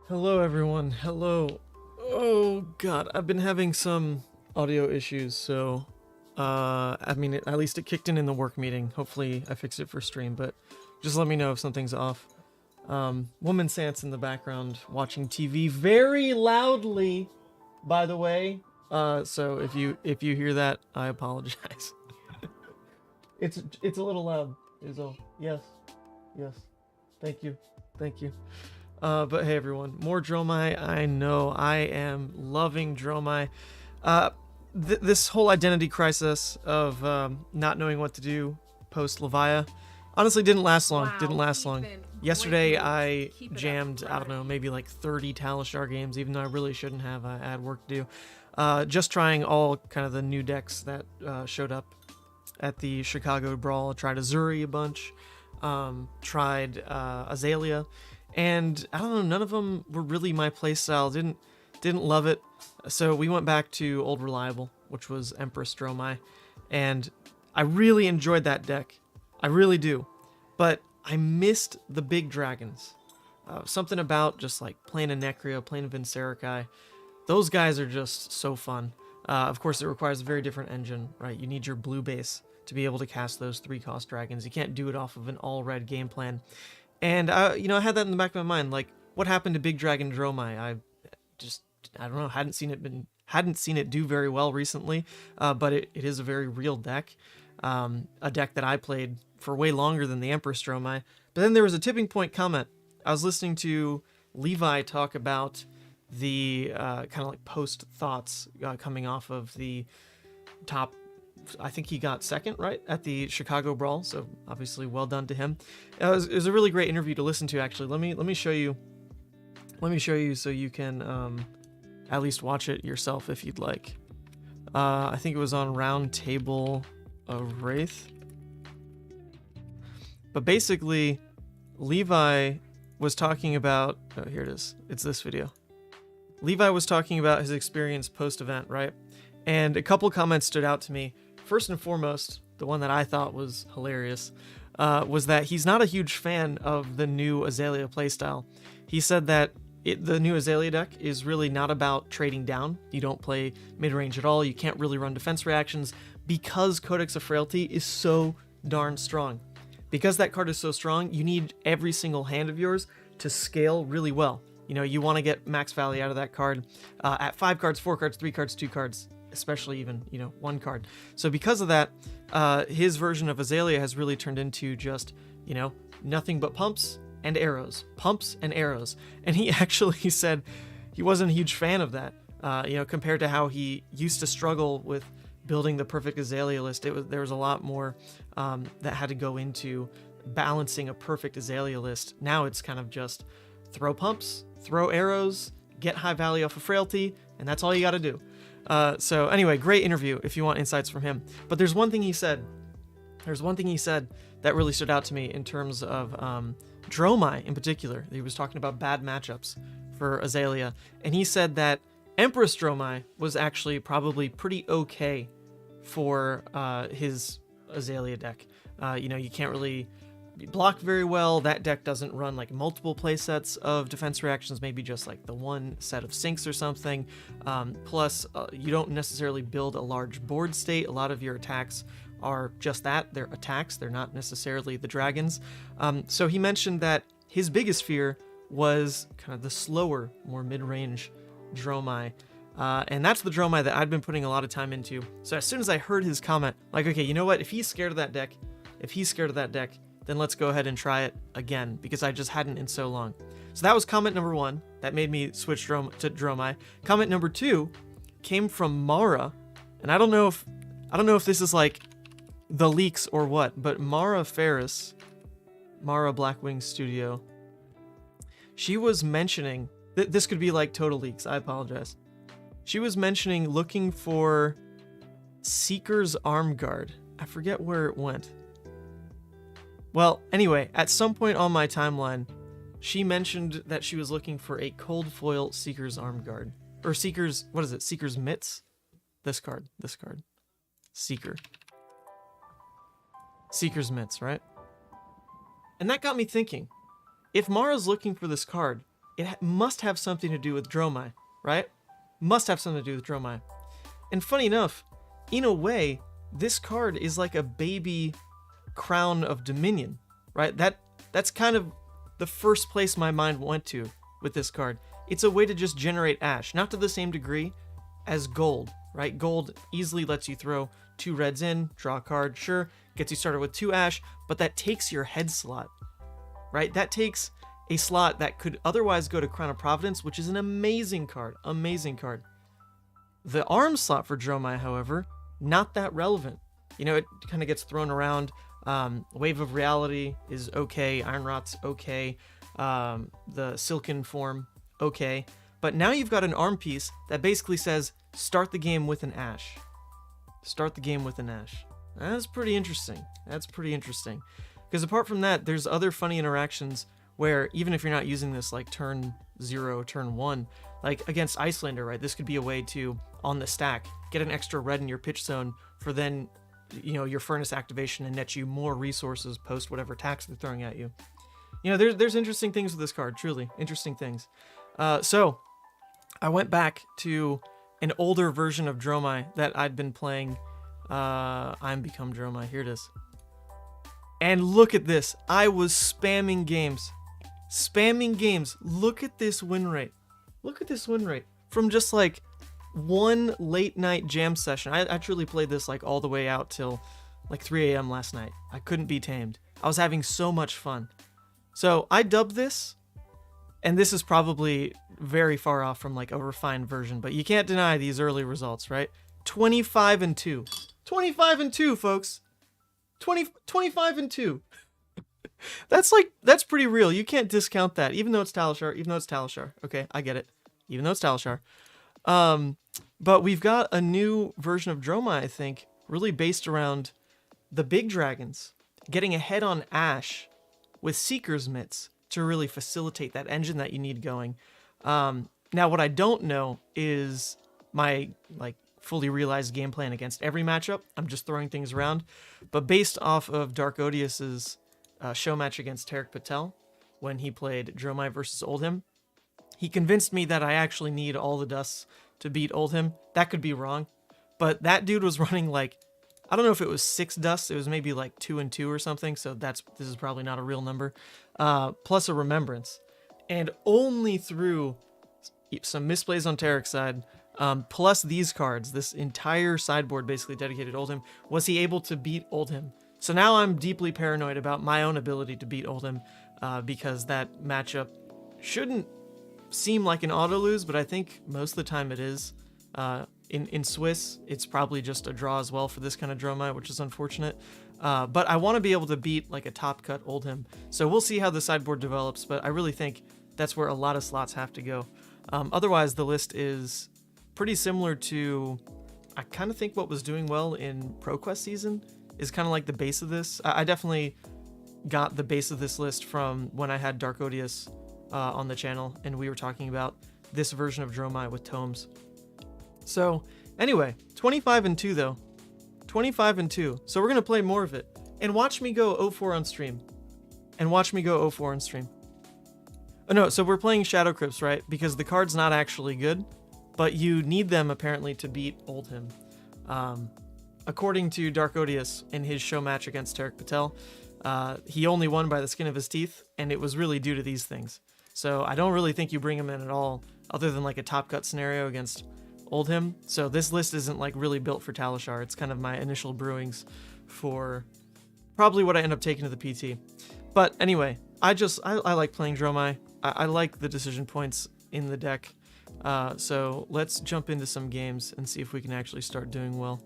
Hello everyone, hello. Oh god, I've been having some audio issues, so I mean, at least it kicked in the work meeting. Hopefully I fixed it for stream, but just let me know if something's off. Woman Sans in the background watching TV very loudly, by the way. So if you hear that, I apologize. It's a little loud. Is all. Yes. Thank you. But hey everyone, more Dromai. I know I am loving Dromai. This whole identity crisis of not knowing what to do post Levia honestly didn't last long. Yesterday I jammed, I don't know, maybe like 30 Talishar games, even though I really shouldn't have. I had work to do. Just trying all kind of the new decks that showed up at the Chicago Brawl. I tried Uzuri a bunch, tried Azalea. And I don't know, none of them were really my playstyle. Didn't love it. So we went back to Old Reliable, which was Empress Dromai, and I really enjoyed that deck. I really do. But I missed the big dragons. Something about just like playing a Necrio, playing a Vincerikai. Those guys are just so fun. Of course, it requires a very different engine, right? You need your blue base to be able to cast those 3-cost dragons. You can't do it off of an all-red game plan. And I had that in the back of my mind, like, what happened to Big Dragon Dromai? I don't know, hadn't seen it do very well recently, but it is a very real deck, a deck that I played for way longer than the Empress Dromai. But then there was a tipping point comment. I was listening to Levi talk about the kind of like post thoughts coming off of the top. I think he got second, right, at the Chicago Brawl, so obviously well done to him. It was a really great interview to listen to, actually. Let me show you so you can at least watch it yourself if you'd like. I think it was on Round Table of Wraith. But basically, Levi was talking about... Oh, here it is. It's this video. Levi was talking about his experience post-event, right? And a couple comments stood out to me. First and foremost, the one that I thought was hilarious, was that he's not a huge fan of the new Azalea playstyle. He said that the new Azalea deck is really not about trading down. You don't play mid-range at all. You can't really run defense reactions because Codex of Frailty is so darn strong. Because that card is so strong, you need every single hand of yours to scale really well. You know, you want to get max value out of that card at 5 cards, 4 cards, 3 cards, 2 cards, especially even, 1 card. So because of that, his version of Azalea has really turned into just, nothing but pumps and arrows. And he actually said he wasn't a huge fan of that, compared to how he used to struggle with building the perfect Azalea list. There was a lot more that had to go into balancing a perfect Azalea list. Now it's kind of just throw pumps, throw arrows, get high value off of Frailty, and that's all you got to do. So anyway, great interview if you want insights from him. But there's one thing he said that really stood out to me in terms of Dromai in particular. He was talking about bad matchups for Azalea, and he said that Empress Dromai was actually probably pretty okay for his Azalea deck. You can't really block very well. That deck doesn't run like multiple playsets of defense reactions, maybe just like the one set of sinks or something. Plus, you don't necessarily build a large board state. A lot of your attacks are just that. They're attacks. They're not necessarily the dragons. So he mentioned that his biggest fear was kind of the slower, more mid-range Dromai. And that's the Dromai that I'd been putting a lot of time into. So as soon as I heard his comment, like, okay, you know what? If he's scared of that deck, then let's go ahead and try it again, because I just hadn't in so long. So that was comment number 1. That made me switch to Dromai. Comment number 2 came from Mara, and I don't know if this is like the leaks or what, but Mara Ferris, Mara Blackwing Studio, she was mentioning, this could be like total leaks, I apologize. She was mentioning looking for Seeker's Arm Guard. I forget where it went. Well, anyway, at some point on my timeline, she mentioned that she was looking for a cold foil Seeker's Arm Guard. Or Seeker's, what is it? Seeker's Mitts? This card. Seeker. Seeker's Mitts, right? And that got me thinking. If Mara's looking for this card, it must have something to do with Dromai, right? Must have something to do with Dromai. And funny enough, in a way, this card is like a baby Crown of Dominion, right? That's kind of the first place my mind went to with this card. It's a way to just generate ash, not to the same degree as gold, right? Gold easily lets you throw 2 reds in, draw a card, sure, gets you started with 2 ash, but that takes your head slot, right? That takes a slot that could otherwise go to Crown of Providence, which is an amazing card, The arm slot for Dromai, however, not that relevant. You know, it kind of gets thrown around. Wave of Reality is okay, Iron Rot's okay, the Silken Form, okay. But now you've got an arm piece that basically says, start the game with an ash. Start the game with an ash. That's pretty interesting. Because apart from that, there's other funny interactions where even if you're not using this like turn 0, turn 1, like against Iyslander, right? This could be a way to, on the stack, get an extra red in your pitch zone for then, you know, your furnace activation and net you more resources post whatever tax they're throwing at you. You know, there's interesting things with this card, truly interesting things. So I went back to an older version of Dromai that I'd been playing. I'm Become Dromai, here it is. And look at this, I was spamming games. Look at this win rate. From just like one late night jam session. I truly played this like all the way out till like 3 a.m. last night. I couldn't be tamed. I was having so much fun. So I dubbed this, and this is probably very far off from like a refined version, but you can't deny these early results, right? 25-2. 25-2, folks. 25-2. That's pretty real. You can't discount that, even though it's Talishar. Okay, I get it. Even though it's Talishar. But we've got a new version of Dromai, I think, really based around the big dragons, getting ahead on Ash with Seeker's Mitts to really facilitate that engine that you need going. Now, what I don't know is my like fully realized game plan against every matchup. I'm just throwing things around. But based off of Dark Odious's show match against Tarek Patel, when he played Dromai versus Oldhim, he convinced me that I actually need all the dusts to beat Oldhim. That could be wrong, but that dude was running like, I don't know if it was 6 dusts, it was maybe like 2 and 2 or something, so this is probably not a real number, plus a remembrance. And only through some misplays on Tarek's side, plus these cards, this entire sideboard basically dedicated to Oldhim, was he able to beat Oldhim. So now I'm deeply paranoid about my own ability to beat Oldhim, because that matchup shouldn't seem like an auto lose, but I think most of the time it is. In Swiss, it's probably just a draw as well for this kind of Dromai, which is unfortunate. But I want to be able to beat like a top cut Oldhim. So we'll see how the sideboard develops, but I really think that's where a lot of slots have to go. Otherwise, the list is pretty similar to, I kind of think what was doing well in ProQuest season is kind of like the base of this. I definitely got the base of this list from when I had Dark Odious on the channel, and we were talking about this version of Dromai with tomes. So anyway, 25-2 though. 25-2. So we're gonna play more of it. And watch me go 0-4 on stream. Oh no, so we're playing Shadow Crypts, right? Because the card's not actually good, but you need them apparently to beat Oldhim. According to Dark Odious in his show match against Tarek Patel, He only won by the skin of his teeth, and it was really due to these things. So I don't really think you bring him in at all, other than like a top cut scenario against Oldhim. So this list isn't like really built for Talishar. It's kind of my initial brewings for probably what I end up taking to the PT. But anyway, I like playing Dromai. I like the decision points in the deck. So let's jump into some games and see if we can actually start doing well.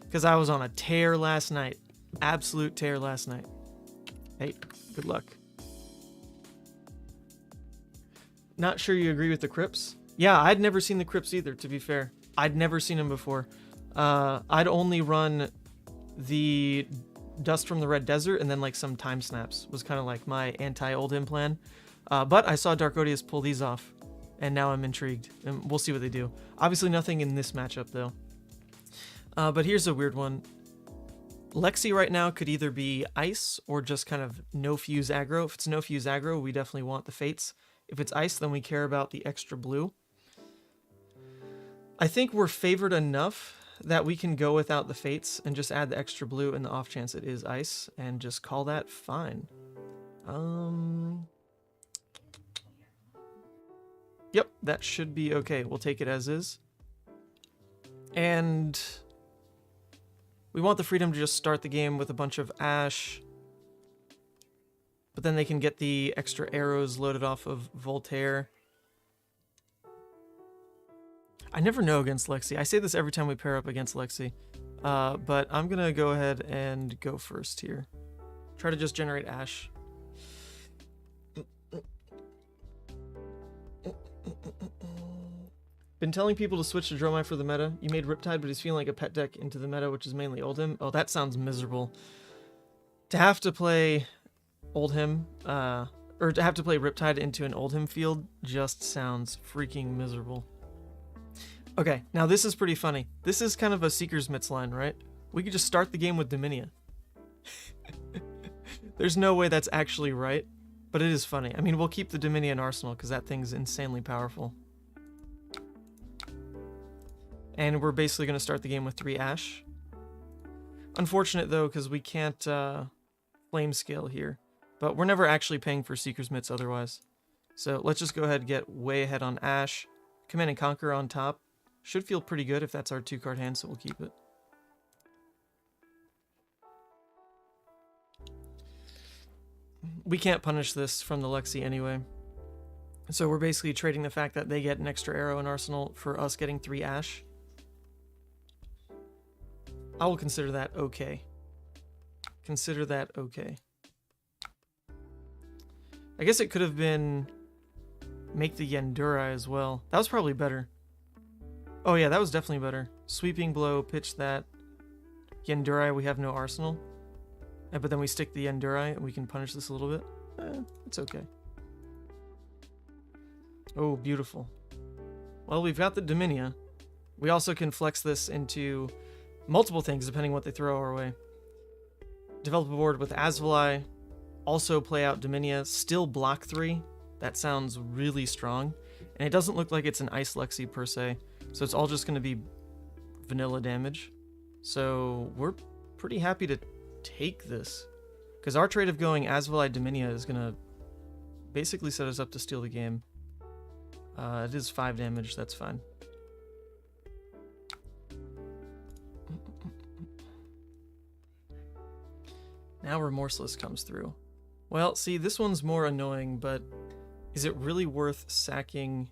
Because I was on a tear last night. Absolute tear last night. Hey, good luck. Not sure you agree with the Crypts? Yeah, I'd never seen the Crypts either, to be fair. I'd never seen them before. I'd only run the Dust from the Red Desert and then like some Time Snaps was kind of like my anti-Oldhim plan. But I saw Dark Odious pull these off, and now I'm intrigued, and we'll see what they do. Obviously nothing in this matchup, though. But here's a weird one. Lexi right now could either be Ice or just kind of no-fuse aggro. If it's no-fuse aggro, we definitely want the Fates. If it's Ice, then we care about the extra blue. I think we're favored enough that we can go without the Fates and just add the extra blue in the off chance it is Ice, and just call that fine. Yep, that should be okay. We'll take it as is. And we want the freedom to just start the game with a bunch of Ash, but then they can get the extra arrows loaded off of Voltaire. I never know against Lexi. I say this every time we pair up against Lexi. But I'm going to go ahead and go first here. Try to just generate Ash. Been telling people to switch to Dromai for the meta. You made Riptide, but he's feeling like a pet deck into the meta, which is mainly Oldhim. Oh, that sounds miserable. To have to play Oldhim, or to have to play Riptide into an Oldhim field just sounds freaking miserable. Okay, now this is pretty funny. This is kind of a Seeker's Mitts line, right? We could just start the game with Dominia. There's no way that's actually right, but it is funny. I mean, we'll keep the Dominia in Arsenal because that thing's insanely powerful. And we're basically going to start the game with 3 Ash. Unfortunate, though, because we can't flame scale here. But we're never actually paying for Seeker's Mitts otherwise. So let's just go ahead and get way ahead on Ash. Command and Conquer on top. Should feel pretty good if that's our 2-card hand, so we'll keep it. We can't punish this from the Lexi anyway. So we're basically trading the fact that they get an extra arrow in Arsenal for us getting 3 Ash. I will consider that okay. Consider that okay. I guess it could have been make the Yendura as well. That was probably better. Oh yeah, that was definitely better. Sweeping Blow, pitch that. Yendura, we have no Arsenal. But then we stick the Yendura and we can punish this a little bit. It's okay. Oh, beautiful. Well, we've got the Dominia. We also can flex this into multiple things depending what they throw our way. Develop a board with Asvali. Also play out Dominia. Still block 3. That sounds really strong. And it doesn't look like it's an Ice Lexi per se. So it's all just going to be vanilla damage. So we're pretty happy to take this. Because our trade of going Asvali Dominia is going to basically set us up to steal the game. It is 5 damage. That's fine. Now Remorseless comes through. Well, see, this one's more annoying, but is it really worth sacking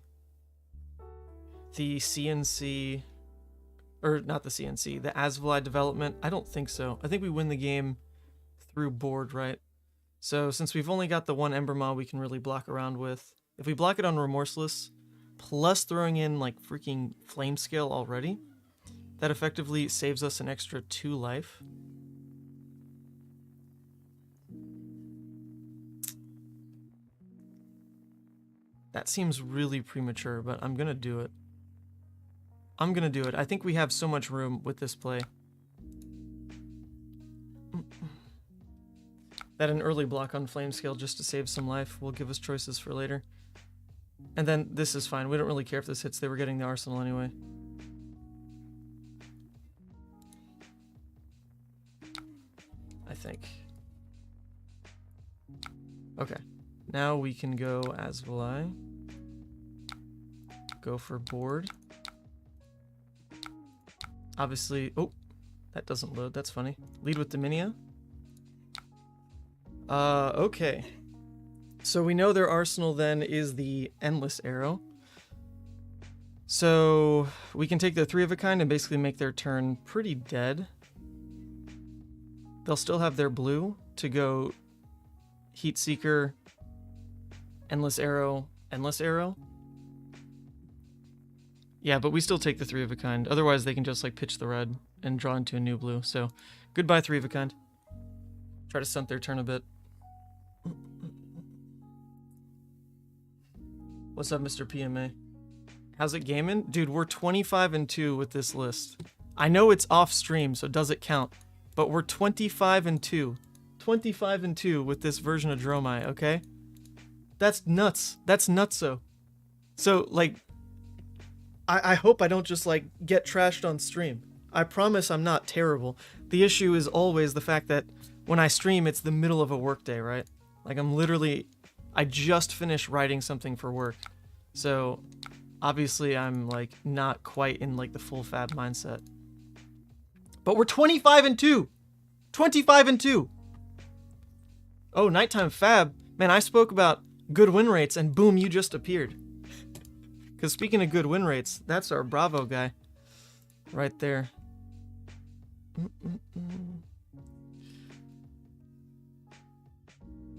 the CNC, or not the CNC, the Asvali development? I don't think so. I think we win the game through board, right? So since we've only got the 1 Ember Maw we can really block around with, if we block it on Remorseless, plus throwing in like freaking Flame Scale already, that effectively saves us an extra 2 life. That seems really premature, but I'm gonna do it. I'm gonna do it. I think we have so much room with this play. That an early block on Flame Scale just to save some life will give us choices for later. And then this is fine. We don't really care if this hits. They were getting the Arsenal anyway. I think. Okay. Now we can go Asvali. Go for board. Obviously, oh, that doesn't load. That's funny. Lead with Dominia. Okay. So we know their arsenal then is the Endless Arrow. So we can take their 3 of a kind and basically make their turn pretty dead. They'll still have their blue to go Heat Seeker, Endless Arrow, Endless Arrow. Yeah, but we still take the 3 of a kind. Otherwise, they can just like pitch the red and draw into a new blue. So, goodbye 3 of a kind. Try to stunt their turn a bit. What's up, Mr. PMA? How's it gaming? Dude, we're 25-2 with this list. I know it's off stream, so does it count? But we're 25-2. 25-2 with this version of Dromai, okay? That's nuts. That's nutso. So, like, I hope I don't just, like, get trashed on stream. I promise I'm not terrible. The issue is always the fact that when I stream, it's the middle of a workday, right? Like, I just finished writing something for work. So, obviously, I'm, like, not quite in, like, the full fab mindset. But we're 25-2! 25-2! Oh, nighttime fab. Man, I spoke about good win rates, and boom, you just appeared. Because speaking of good win rates, that's our Bravo guy. Right there.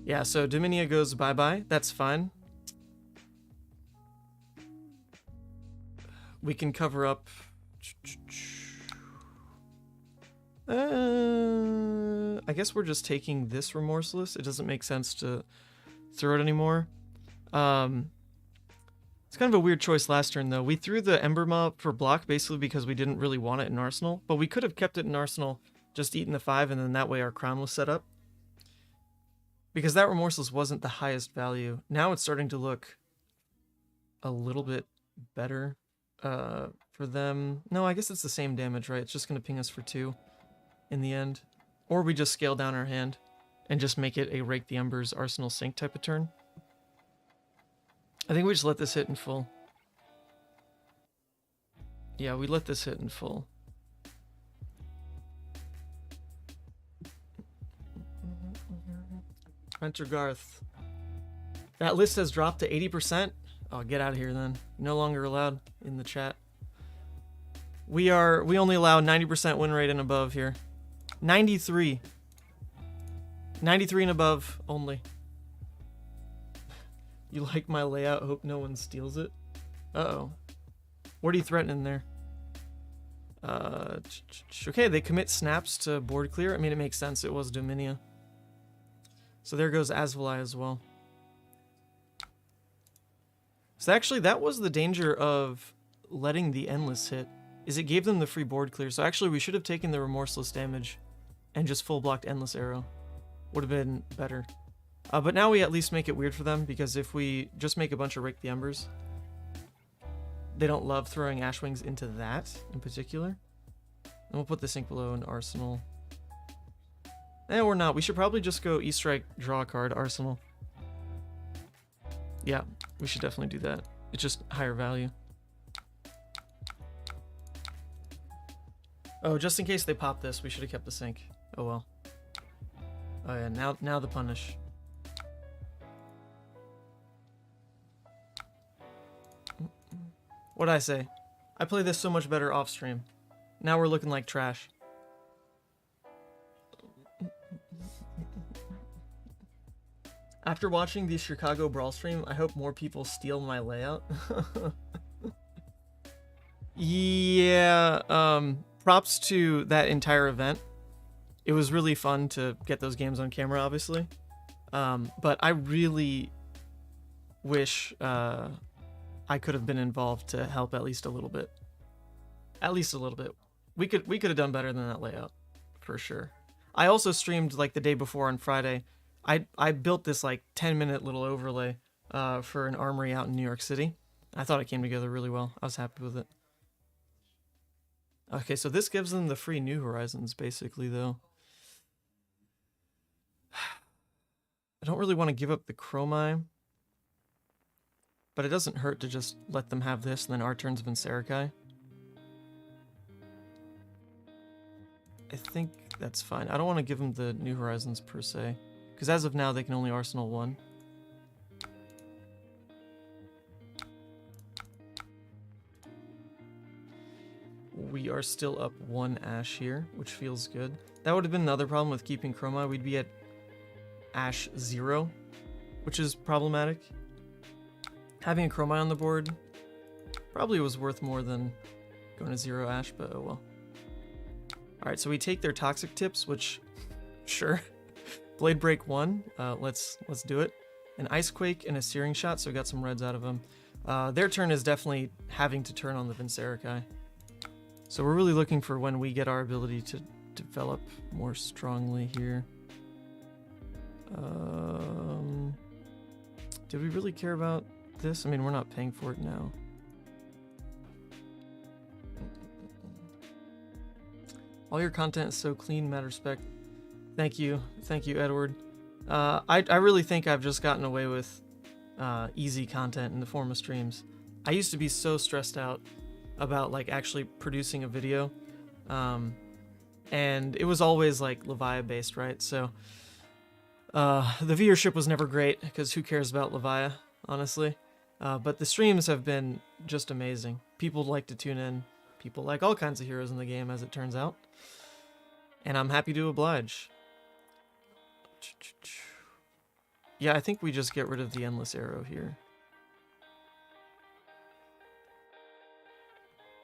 Yeah, so Dominia goes bye-bye. That's fine. We can cover up... I guess we're just taking this Remorseless. It doesn't make sense to throw it anymore. It's kind of a weird choice last turn, though. We threw the Ember Mob for block basically because we didn't really want it in Arsenal, but we could have kept it in Arsenal, just eaten the 5, and then that way our crown was set up. Because that Remorseless wasn't the highest value. Now it's starting to look a little bit better for them. No, I guess it's the same damage, right? It's just going to ping us for 2 in the end. Or we just scale down our hand and just make it a Rake the Embers Arsenal Sync type of turn. I think we just let this hit in full. Yeah, we let this hit in full. Hunter Garth. That list has dropped to 80%. Oh, get out of here then. No longer allowed in the chat. We only allow 90% win rate and above here. 93. 93 and above only. You like my layout? Hope no one steals it. Uh-oh. What are you threatening there? Okay, they commit snaps to board clear. I mean, it makes sense. It was Dominia. So there goes Asvali as well. So actually, that was the danger of letting the Endless hit, is it gave them the free board clear. So actually, we should have taken the Remorseless damage and just full blocked Endless Arrow. Would have been better. But now we at least make it weird for them, because if we just make a bunch of Rake the Embers, they don't love throwing Ashwings into that in particular. And we'll put this Ink below in Arsenal. Or not. We should probably just go E-Strike, draw a card, Arsenal. Yeah, we should definitely do that. It's just higher value. Oh, just in case they pop this, we should have kept the Sync. Oh well. Oh yeah, now the punish. What'd I say? I play this so much better off stream. Now we're looking like trash. After watching the Chicago Brawl stream, I hope more people steal my layout. Yeah, props to that entire event. It was really fun to get those games on camera, obviously. But I really wish I could have been involved to help at least a little bit. At least a little bit. We could have done better than that layout, for sure. I also streamed like the day before on Friday. I built this like 10-minute little overlay for an armory out in New York City. I thought it came together really well. I was happy with it. Okay, so this gives them the free New Horizons, basically, though. I don't really want to give up the Dromai, but it doesn't hurt to just let them have this and then our turns of Vincerikai. I think that's fine. I don't want to give them the New Horizons per se, because as of now they can only Arsenal 1. We are still up 1 Ash here, which feels good. That would have been another problem with keeping Dromai. We'd be at Ash 0, which is problematic. Having a Dromai on the board probably was worth more than going to 0 Ash, but oh well. Alright, so we take their Toxic Tips, which, sure. Blade Break 1, let's do it. An Ice Quake and a Searing Shot, so we got some reds out of them. Their turn is definitely having to turn on the Vincerikai. So we're really looking for when we get our ability to develop more strongly here. Did we really care about this? I mean, we're not paying for it now. All your content is so clean, mad respect. Thank you, Edward. I really think I've just gotten away with easy content in the form of streams. I used to be so stressed out about like actually producing a video, and it was always like Levia based, right? So the viewership was never great because who cares about Levia, honestly? But the streams have been just amazing. People like to tune in. People like all kinds of heroes in the game, as it turns out. And I'm happy to oblige. Yeah, I think we just get rid of the Endless Arrow here.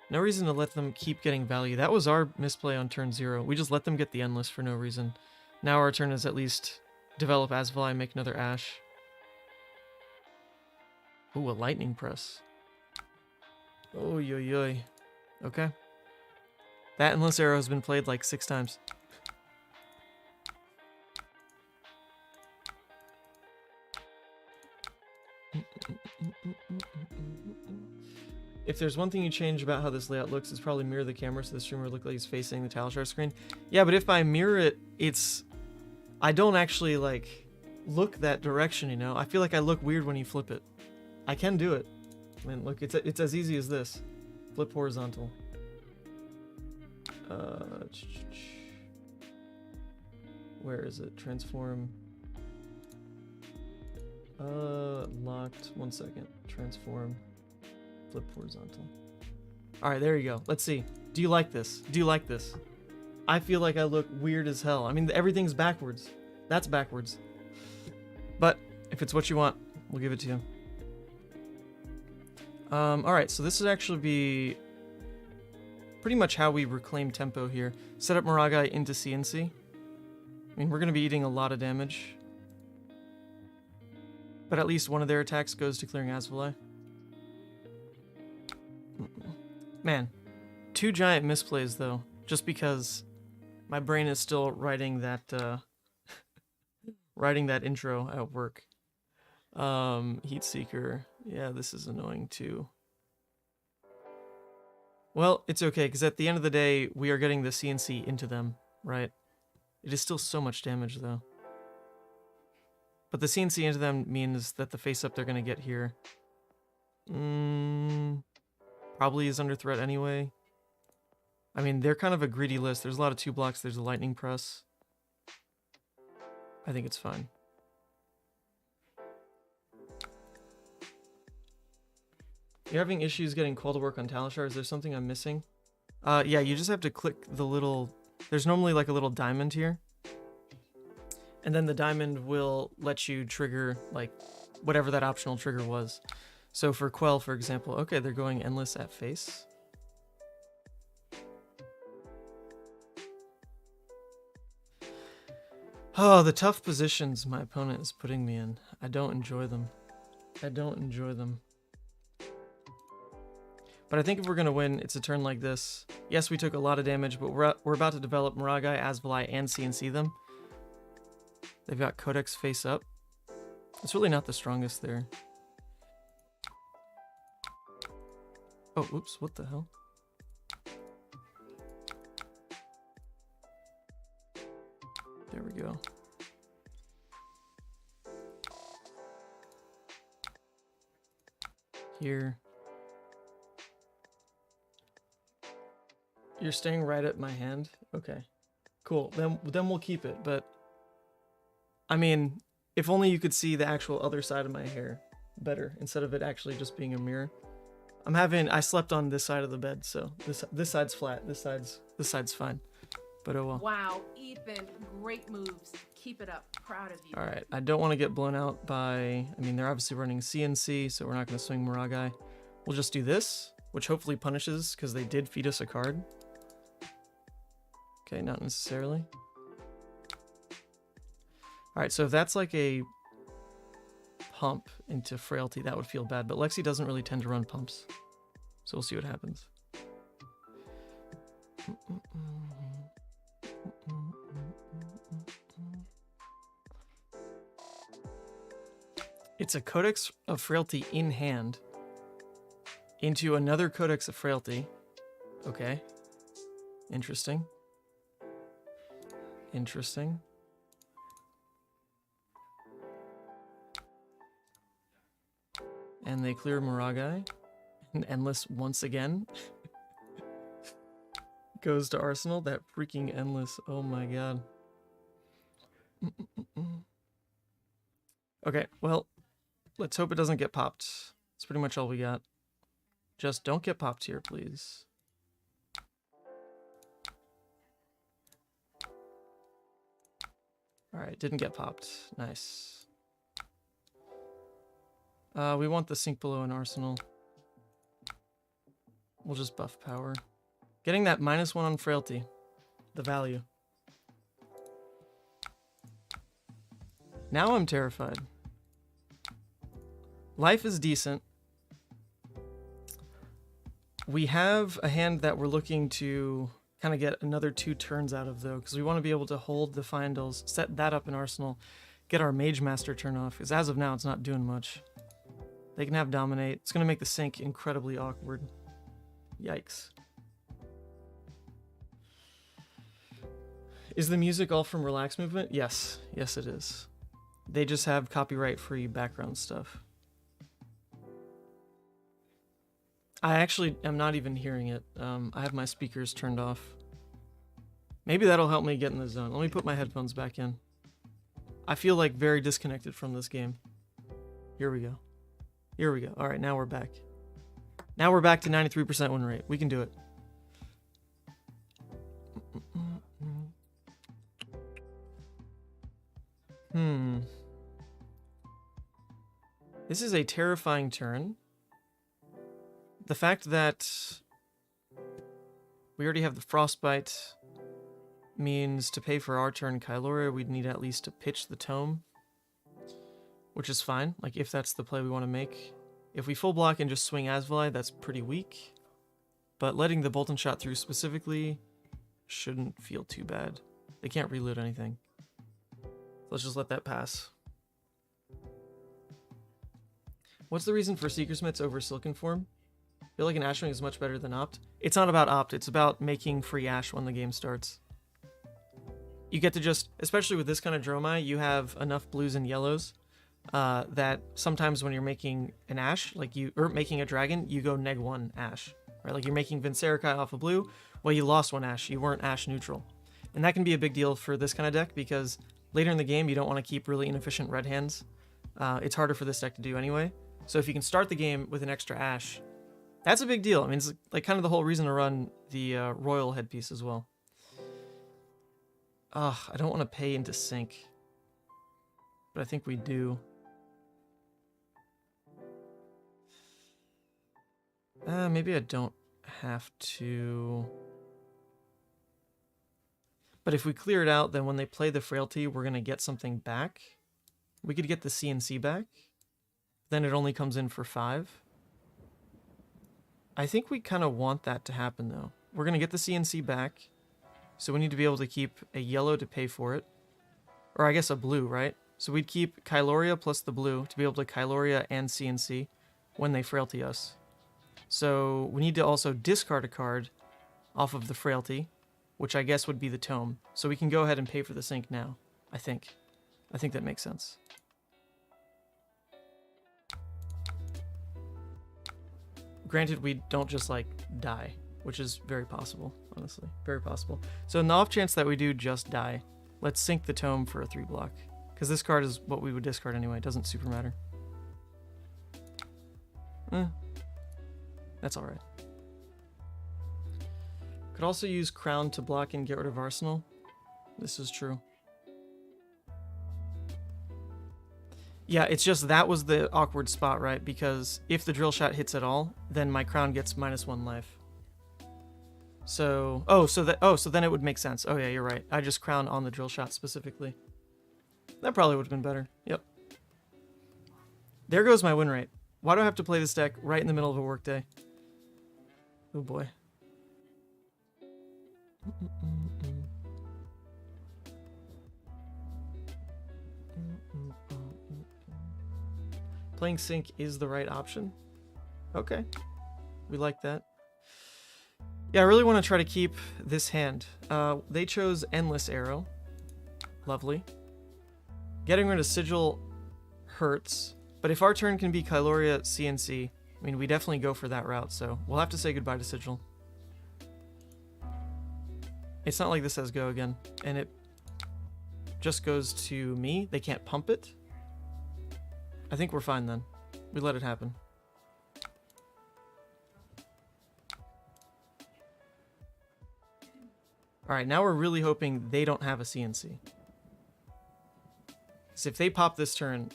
No reason to let them keep getting value. That was our misplay on turn 0. We just let them get the Endless for no reason. Now our turn is at least develop Asvali and make another Ash. Ooh, a Lightning Press. Oh, yo, yo. Okay. That Endless Arrow has been played like 6 times. If there's one thing you change about how this layout looks, it's probably mirror the camera so the streamer look like he's facing the Talishar screen. Yeah, but if I mirror it, I don't actually like look that direction, you know? I feel like I look weird when you flip it. I can do it. I mean, look, it's as easy as this. Flip horizontal. Where is it? Transform. Locked. 1 second. Transform. Flip horizontal. Alright, there you go. Let's see. Do you like this? Do you like this? I feel like I look weird as hell. I mean, everything's backwards. That's backwards. But if it's what you want, we'll give it to you. Alright, so this would actually be pretty much how we reclaim tempo here. Set up Moragai into CNC. I mean, we're going to be eating a lot of damage. But at least one of their attacks goes to clearing Asvali. Man, 2 giant misplays though, just because my brain is still writing that writing that intro at work. Heatseeker. Yeah, this is annoying too. Well, it's okay, because at the end of the day, we are getting the CNC into them, right? It is still so much damage though. But the CNC into them means that the face-up they're going to get here probably is under threat anyway. I mean, they're kind of a greedy list. There's a lot of 2 blocks. There's a Lightning Press. I think it's fine. You're having issues getting Quell to work on Talishar. Is there something I'm missing? Yeah, you just have to click the little... There's normally like a little diamond here. And then the diamond will let you trigger like whatever that optional trigger was. So for Quell, for example, okay, they're going Endless at face. Oh, the tough positions my opponent is putting me in. I don't enjoy them. I don't enjoy them. But I think if we're going to win, it's a turn like this. Yes, we took a lot of damage, but we're about to develop Moragai, Asvali, and CNC them. They've got Codex face up. It's really not the strongest there. Oh, whoops, what the hell? There we go. Here. You're staying right at my hand? Okay. Cool. Then we'll keep it, but I mean, if only you could see the actual other side of my hair better instead of it actually just being a mirror. I slept on this side of the bed, so this side's flat. This side's fine. But oh well. Wow, Ethan, great moves. Keep it up. Proud of you. All right, I don't want to get blown out by, I mean, they're obviously running CNC, so we're not going to swing Muragai. We'll just do this, which hopefully punishes because they did feed us a card. Okay, not necessarily. All right, so if that's like a pump into Frailty, that would feel bad, but Lexi doesn't really tend to run pumps. So we'll see what happens. It's a Codex of Frailty in hand into another Codex of Frailty. Okay. Interesting. Interesting. And they clear Muragai. And Endless once again goes to Arsenal. That freaking Endless. Oh my god. Okay, well, let's hope it doesn't get popped. That's pretty much all we got. Just don't get popped here, please. Alright, didn't get popped. Nice. We want the Sink Below in Arsenal. We'll just buff power. Getting that -1 on Frailty. The value. Now I'm terrified. Life is decent. We have a hand that we're looking to kind of get another 2 turns out of, though, because we want to be able to hold the Findles, set that up in Arsenal, get our Mage Master turn off, because as of now, it's not doing much. They can have Dominate. It's going to make the sync incredibly awkward. Yikes. Is the music all from Relaxed Movement? Yes. Yes, it is. They just have copyright-free background stuff. I actually am not even hearing it. I have my speakers turned off. Maybe that'll help me get in the zone. Let me put my headphones back in. I feel like very disconnected from this game. Here we go. Here we go. All right, now we're back. Now we're back to 93% win rate. We can do it. This is a terrifying turn. The fact that we already have the Frostbite means to pay for our turn Kyloria, we'd need at least to pitch the Tome, which is fine, like if that's the play we want to make. If we full block and just swing Asvali, that's pretty weak, but letting the Bolt and Shot through specifically shouldn't feel too bad. They can't reload anything. So let's just let that pass. What's the reason for Seeker's Mitts over Silken Form? I feel like an Ashwing is much better than Opt. It's not about Opt, it's about making free Ash when the game starts. You get to just, especially with this kind of Dromai, you have enough blues and yellows that sometimes when you're making an Ash, or making a dragon, you go -1 Ash. Right? Like you're making Vincerikai off a blue, well you lost 1 Ash, you weren't Ash neutral. And that can be a big deal for this kind of deck because later in the game you don't want to keep really inefficient red hands. It's harder for this deck to do anyway. So if you can start the game with an extra Ash, that's a big deal. I mean, it's like kind of the whole reason to run the Royal headpiece as well. Ugh, I don't want to pay into sync, but I think we do. Maybe I don't have to. But if we clear it out, then when they play the Frailty, we're going to get something back. We could get the CNC back. Then it only comes in for 5. I think we kind of want that to happen, though. We're going to get the CNC back, so we need to be able to keep a yellow to pay for it. Or I guess a blue, right? So we'd keep Kyloria plus the blue to be able to Kyloria and CNC when they Frailty us. So we need to also discard a card off of the Frailty, which I guess would be the Tome. So we can go ahead and pay for the sync now, I think. I think that makes sense. Granted, we don't just, like, die, which is very possible, honestly. Very possible. So in the off chance that we do just die, let's sink the tome for a 3-block. Because this card is what we would discard anyway. It doesn't super matter. That's alright. Could also use Crown to block and get rid of Arsenal. This is true. Yeah, it's just that was the awkward spot, right? Because if the drill shot hits at all, then my Crown gets -1 life. So, so then it would make sense. Oh yeah, you're right. I just Crown on the drill shot specifically. That probably would have been better. Yep. There goes my win rate. Why do I have to play this deck right in the middle of a workday? Oh boy. Playing Sync is the right option. Okay. We like that. Yeah, I really want to try to keep this hand. They chose Endless Arrow. Lovely. Getting rid of Sigil hurts. But if our turn can be Kyloria CNC, I mean, we definitely go for that route, so we'll have to say goodbye to Sigil. It's not like this says go again, and it just goes to me. They can't pump it. I think we're fine then. We let it happen. Alright, now we're really hoping they don't have a CNC. Because if they pop this turn,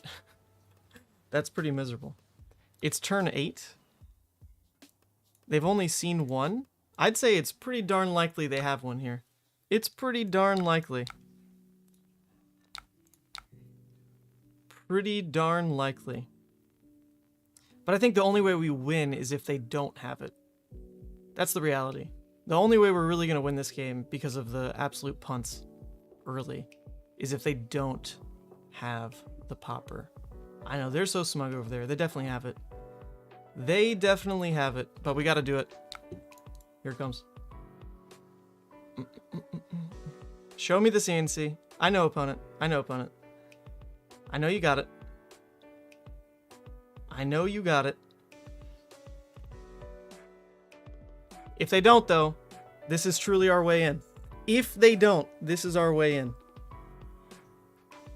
that's pretty miserable. It's turn 8. They've only seen one. I'd say it's pretty darn likely they have one here. It's pretty darn likely. Pretty darn likely. But I think the only way we win is if they don't have it. That's the reality. The only way we're really going to win this game, because of the absolute punts early, is if they don't have the popper. I know, they're so smug over there. They definitely have it. They definitely have it, but we got to do it. Here it comes. Show me the CNC. I know, opponent. I know, opponent. I know you got it. I know you got it. If they don't, though, this is truly our way in. If they don't, this is our way in.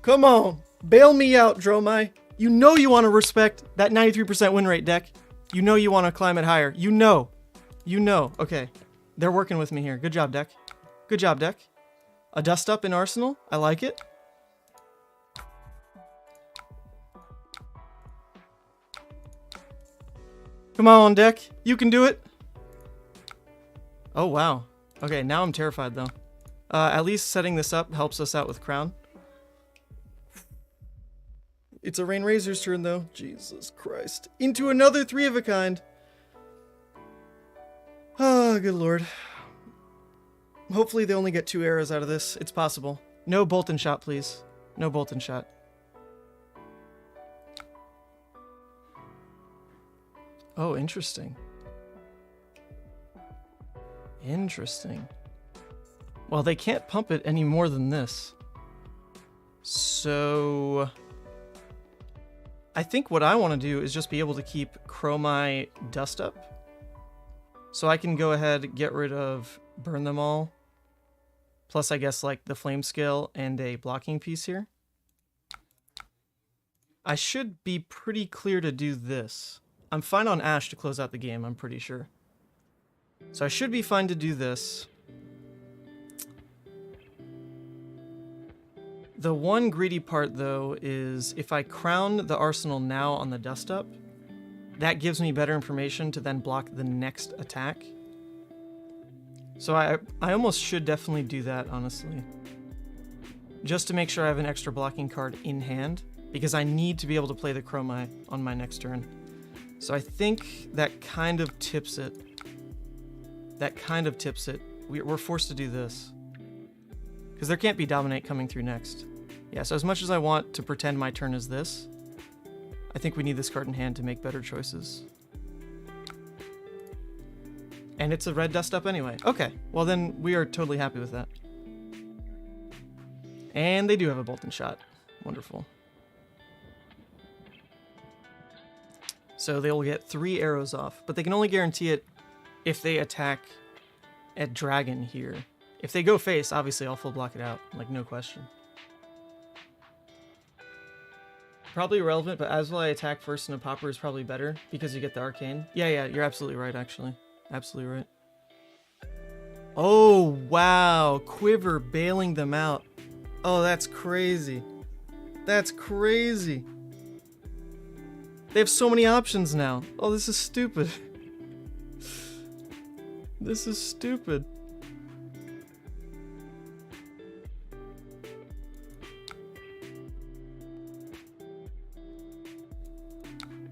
Come on. Bail me out, Dromai. You know you want to respect that 93% win rate deck. You know you want to climb it higher. You know. You know. Okay. They're working with me here. Good job, deck. Good job, deck. A dust up in Arsenal. I like it. Come on, deck. You can do it. Oh, wow. Okay, now I'm terrified, though. At least setting this up helps us out with Crown. It's a Rain Razor's turn, though. Jesus Christ. Into another 3 of a kind. Oh, good lord. Hopefully they only get 2 arrows out of this. It's possible. No bolt and shot, please. No bolt and shot. Oh, interesting. Interesting. Well, they can't pump it any more than this. So I think what I want to do is just be able to keep Chromai Dust Up. So I can go ahead and get rid of Burn Them All. Plus, I guess, like, the Flame Scale and a blocking piece here. I should be pretty clear to do this. I'm fine on Ash to close out the game, I'm pretty sure. So I should be fine to do this. The one greedy part, though, is if I crown the Arsenal now on the Dust Up, that gives me better information to then block the next attack. So I almost should definitely do that, honestly. Just to make sure I have an extra blocking card in hand, because I need to be able to play the Chromai on my next turn. So I think that kind of tips it. That kind of tips it. We're forced to do this. Because there can't be Dominate coming through next. Yeah, so as much as I want to pretend my turn is this, I think we need this card in hand to make better choices. And it's a red Dust Up anyway. Okay, well then we are totally happy with that. And they do have a Bolt and Shot. Wonderful. So they'll get 3 arrows off, but they can only guarantee it if they attack at dragon here. If they go face, obviously I'll full block it out, like no question. Probably irrelevant, but as will I attack first and a popper is probably better because you get the arcane. Yeah, you're absolutely right, actually. Absolutely right. Oh, wow. Quiver bailing them out. Oh, that's crazy. That's crazy. They have so many options now. Oh, this is stupid. This is stupid.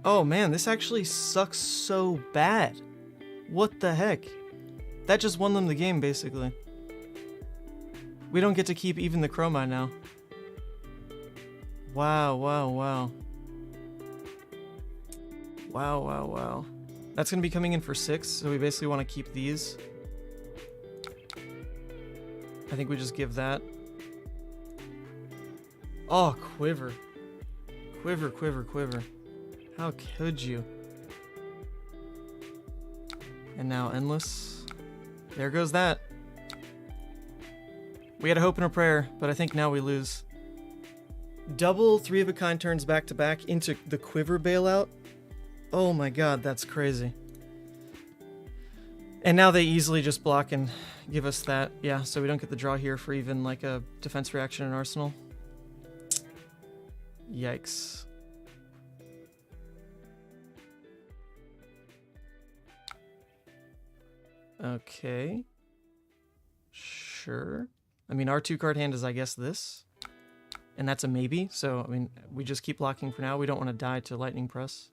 Oh man, this actually sucks so bad. What the heck? That just won them the game, basically. We don't get to keep even the Dromai now. Wow. Wow. That's gonna be coming in for 6, so we basically want to keep these. I think we just give that. Oh, quiver. Quiver. How could you? And now endless. There goes that. We had a hope and a prayer, but I think now we lose. Double 3 of a kind turns back to back into the quiver bailout. Oh my god, that's crazy. And now they easily just block and give us that. Yeah, so we don't get the draw here for even like a defense reaction in Arsenal. Yikes. Okay. Sure. I mean, our 2-card hand is, I guess, this. And that's a maybe. So, I mean, we just keep blocking for now. We don't want to die to lightning press.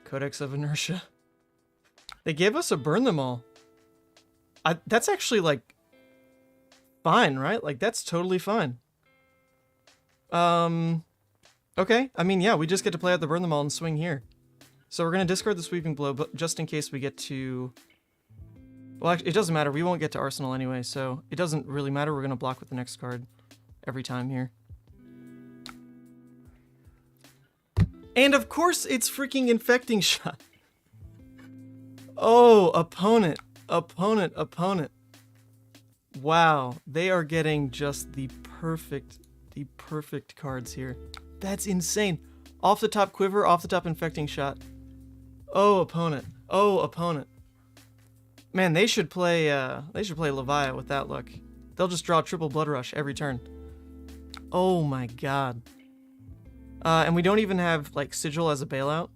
Codex of Inertia. They gave us a burn them all. That's actually, like, fine, right? Like, that's totally fine. Okay, I mean, yeah, we just get to play out the burn them all and swing here. So we're going to discard the sweeping blow, but just in case we get to... Well, actually, it doesn't matter. We won't get to Arsenal anyway, so it doesn't really matter. We're going to block with the next card every time here. And of course, it's freaking Infecting Shot. Oh, opponent. Wow, they are getting just the perfect cards here. That's insane. Off the top quiver, off the top Infecting Shot. Oh, opponent. Man, they should play Levia with that luck. They'll just draw triple Blood Rush every turn. Oh my god. And we don't even have, like, Sigil as a bailout.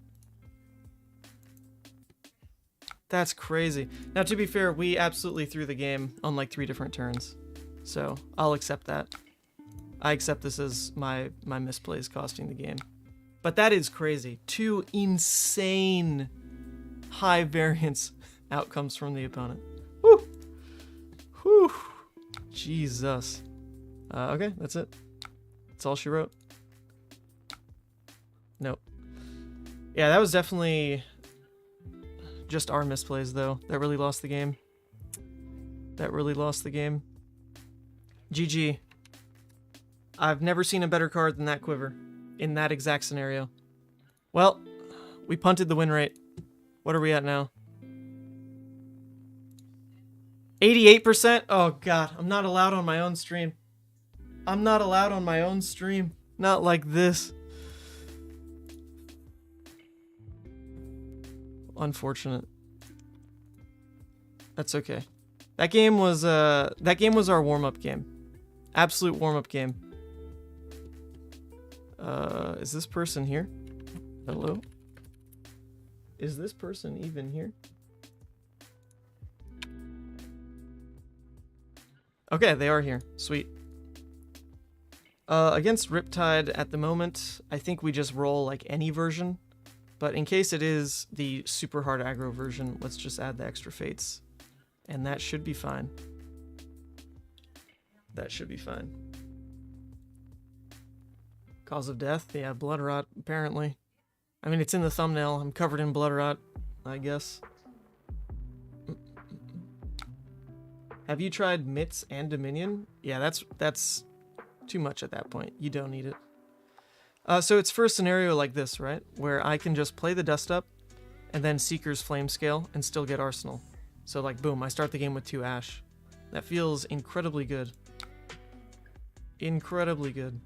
That's crazy. Now, to be fair, we absolutely threw the game on, like, 3 different turns. So, I'll accept that. I accept this as my misplays costing the game. But that is crazy. 2 insane high variance outcomes from the opponent. Whew. Jesus. Okay, that's it. That's all she wrote. Nope. Yeah, that was definitely just our misplays, though. That really lost the game. GG. I've never seen a better card than that quiver in that exact scenario. Well, we punted the win rate. What are we at now? 88%? Oh god, I'm not allowed on my own stream. Not like this. Unfortunate. That's okay. That game was our warm-up game. Absolute warm-up game. Is this person here? Hello? Is this person even here? Okay, they are here. Sweet. Against Riptide at the moment, I think we just roll like any version. But in case it is the super hard aggro version, let's just add the extra fates. And that should be fine. Cause of death? Yeah, blood rot, apparently. I mean, it's in the thumbnail. I'm covered in blood rot, I guess. Have you tried Mitts and Dominion? Yeah, that's too much at that point. You don't need it. So it's for a scenario like this, right? Where I can just play the Dust Up and then Seeker's Flame Scale and still get Arsenal. So like, boom, I start the game with 2 Ash. That feels incredibly good. Incredibly good.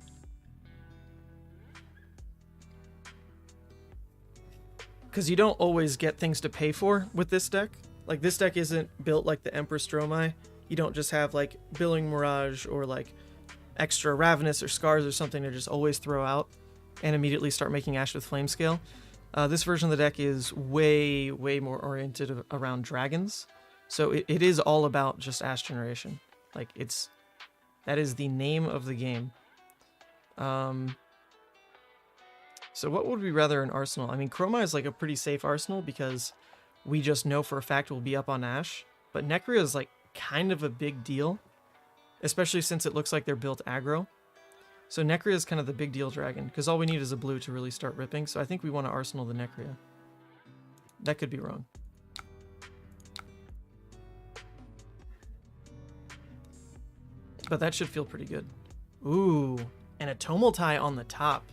Because you don't always get things to pay for with this deck. Like, this deck isn't built like the Empress Dromai. You don't just have, like, Billing Mirage or, like, extra Ravenous or Scars or something to just always throw out and immediately start making Ash with Flame Scale. This version of the deck is way, way more oriented around dragons. So it is all about just Ash generation. Like, that is the name of the game. So what would we rather in Arsenal? I mean, Chroma is like a pretty safe Arsenal because we just know for a fact we'll be up on Ash. But Necria is like kind of a big deal, especially since it looks like they're built aggro. So Necria is kind of the big deal dragon because all we need is a blue to really start ripping. So I think we want to Arsenal the Necria. That could be wrong. But that should feel pretty good. Ooh, and a Tomultai on the top.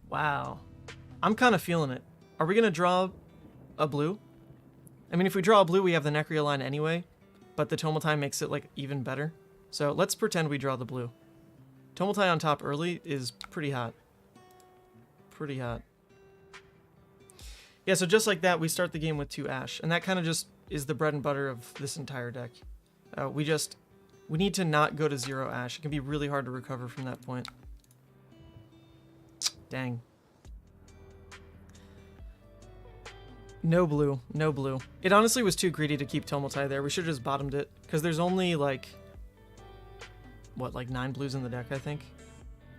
Wow. I'm kind of feeling it. Are we going to draw a blue? I mean, if we draw a blue, we have the Necria line anyway, but the Tomultai makes it, like, even better. So let's pretend we draw the blue. Tomultai on top early is pretty hot. Pretty hot. Yeah, so just like that, we start the game with 2 Ash, and that kind of just is the bread and butter of this entire deck. We need to not go to 0 Ash. It can be really hard to recover from that point. Dang. No blue. No blue. It honestly was too greedy to keep Tomultai there. We should have just bottomed it. Because there's only, like... what, like 9 blues in the deck, I think?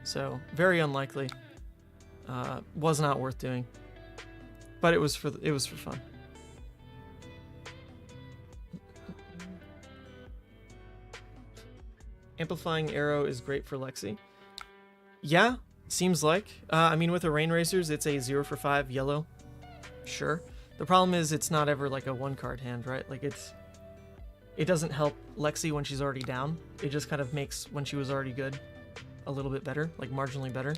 So, very unlikely. Was not worth doing. But it was for fun. Amplifying Arrow is great for Lexi. Yeah, seems like. I mean, with the Rain Racers, it's a 0 for 5 yellow. Sure. The problem is it's not ever like a 1-card hand, right? Like it doesn't help Lexi when she's already down. It just kind of makes when she was already good a little bit better, like marginally better.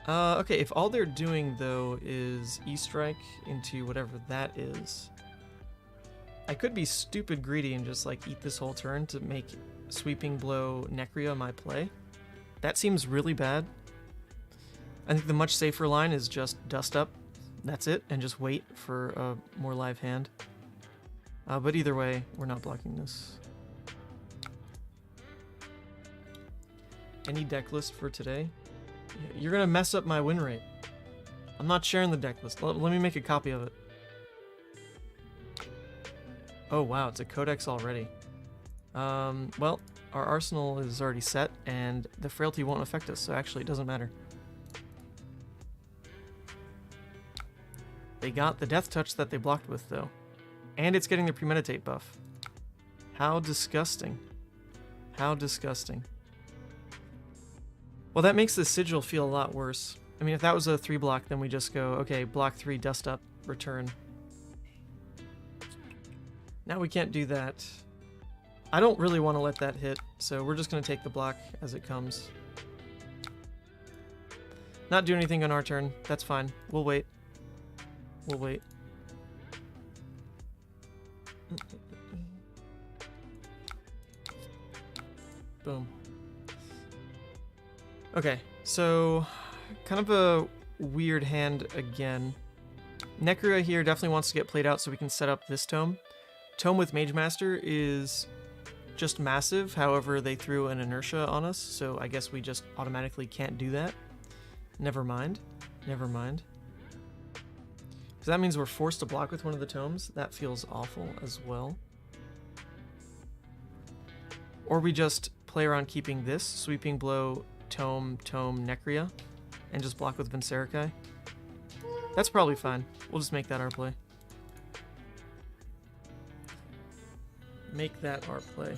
Okay, if all they're doing though is E-Strike into whatever that is, I could be stupid greedy and just like eat this whole turn to make Sweeping Blow Necria my play. That seems really bad. I think the much safer line is just Dust Up. That's it, and just wait for a more live hand. But either way, we're not blocking this. Any deck list for today? You're gonna mess up my win rate. I'm not sharing the deck list. Let me make a copy of it. Oh wow, it's a codex already. Well, our arsenal is already set, and the frailty won't affect us, so actually it doesn't matter. They got the death touch that they blocked with, though. And it's getting the premeditate buff. How disgusting. How disgusting. Well, that makes the sigil feel a lot worse. I mean, if that was a 3-block, then we just go, okay, block 3, Dust Up, return. Now we can't do that. I don't really want to let that hit, so we're just going to take the block as it comes. Not do anything on our turn. That's fine. We'll wait. We'll wait. Boom. Okay, so kind of a weird hand again. Necria here definitely wants to get played out so we can set up this tome. Tome with Mage Master is just massive, however they threw an inertia on us, so I guess we just automatically can't do that. Never mind. Never mind. So that means we're forced to block with one of the tomes. That feels awful as well. Or we just play around keeping this, Sweeping Blow, Tome, Necria, and just block with Vincerikai. That's probably fine. We'll just make that our play. Make that our play.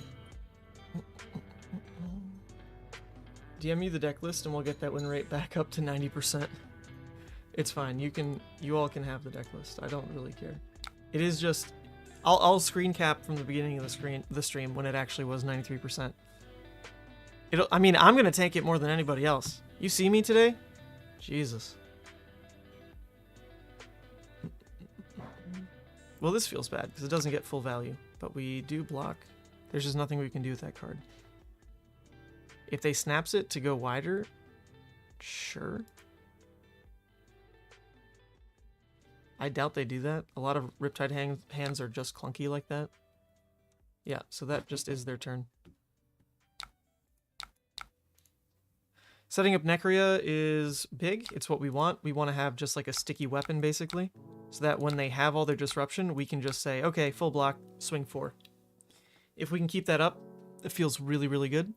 DM me the deck list and we'll get that win rate back up to 90%. It's fine. You all can have the deck list. I don't really care. It is just I'll screen cap from the beginning of the stream when it actually was 93%. I mean, I'm gonna tank it more than anybody else. You see me today? Jesus. Well, this feels bad because it doesn't get full value, but we do block. There's just nothing we can do with that card. If they snaps it to go wider, sure. I doubt they do that. A lot of Riptide hands are just clunky like that. Yeah, so that just is their turn. Setting up Necria is big. It's what we want. We want to have just like a sticky weapon, basically. So that when they have all their disruption, we can just say, okay, full block, swing 4. If we can keep that up, it feels really, really good.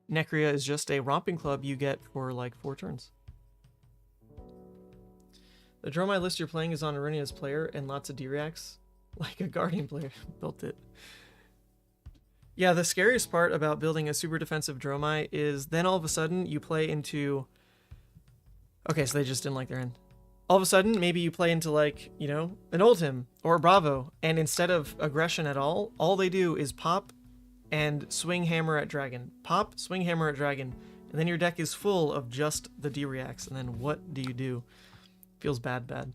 Necria is just a romping club you get for like 4 turns. The Dromai list you're playing is on Arenia's player and lots of D-reacts. Like a Guardian player built it. Yeah, the scariest part about building a super defensive Dromai is then all of a sudden you play into... Okay, so they just didn't like their end. All of a sudden, maybe you play into like, you know, an Oldhim or a Bravo, and instead of aggression at all they do is pop and swing hammer at dragon. Pop, swing hammer at dragon. And then your deck is full of just the D-reacts, and then what do you do? Feels bad.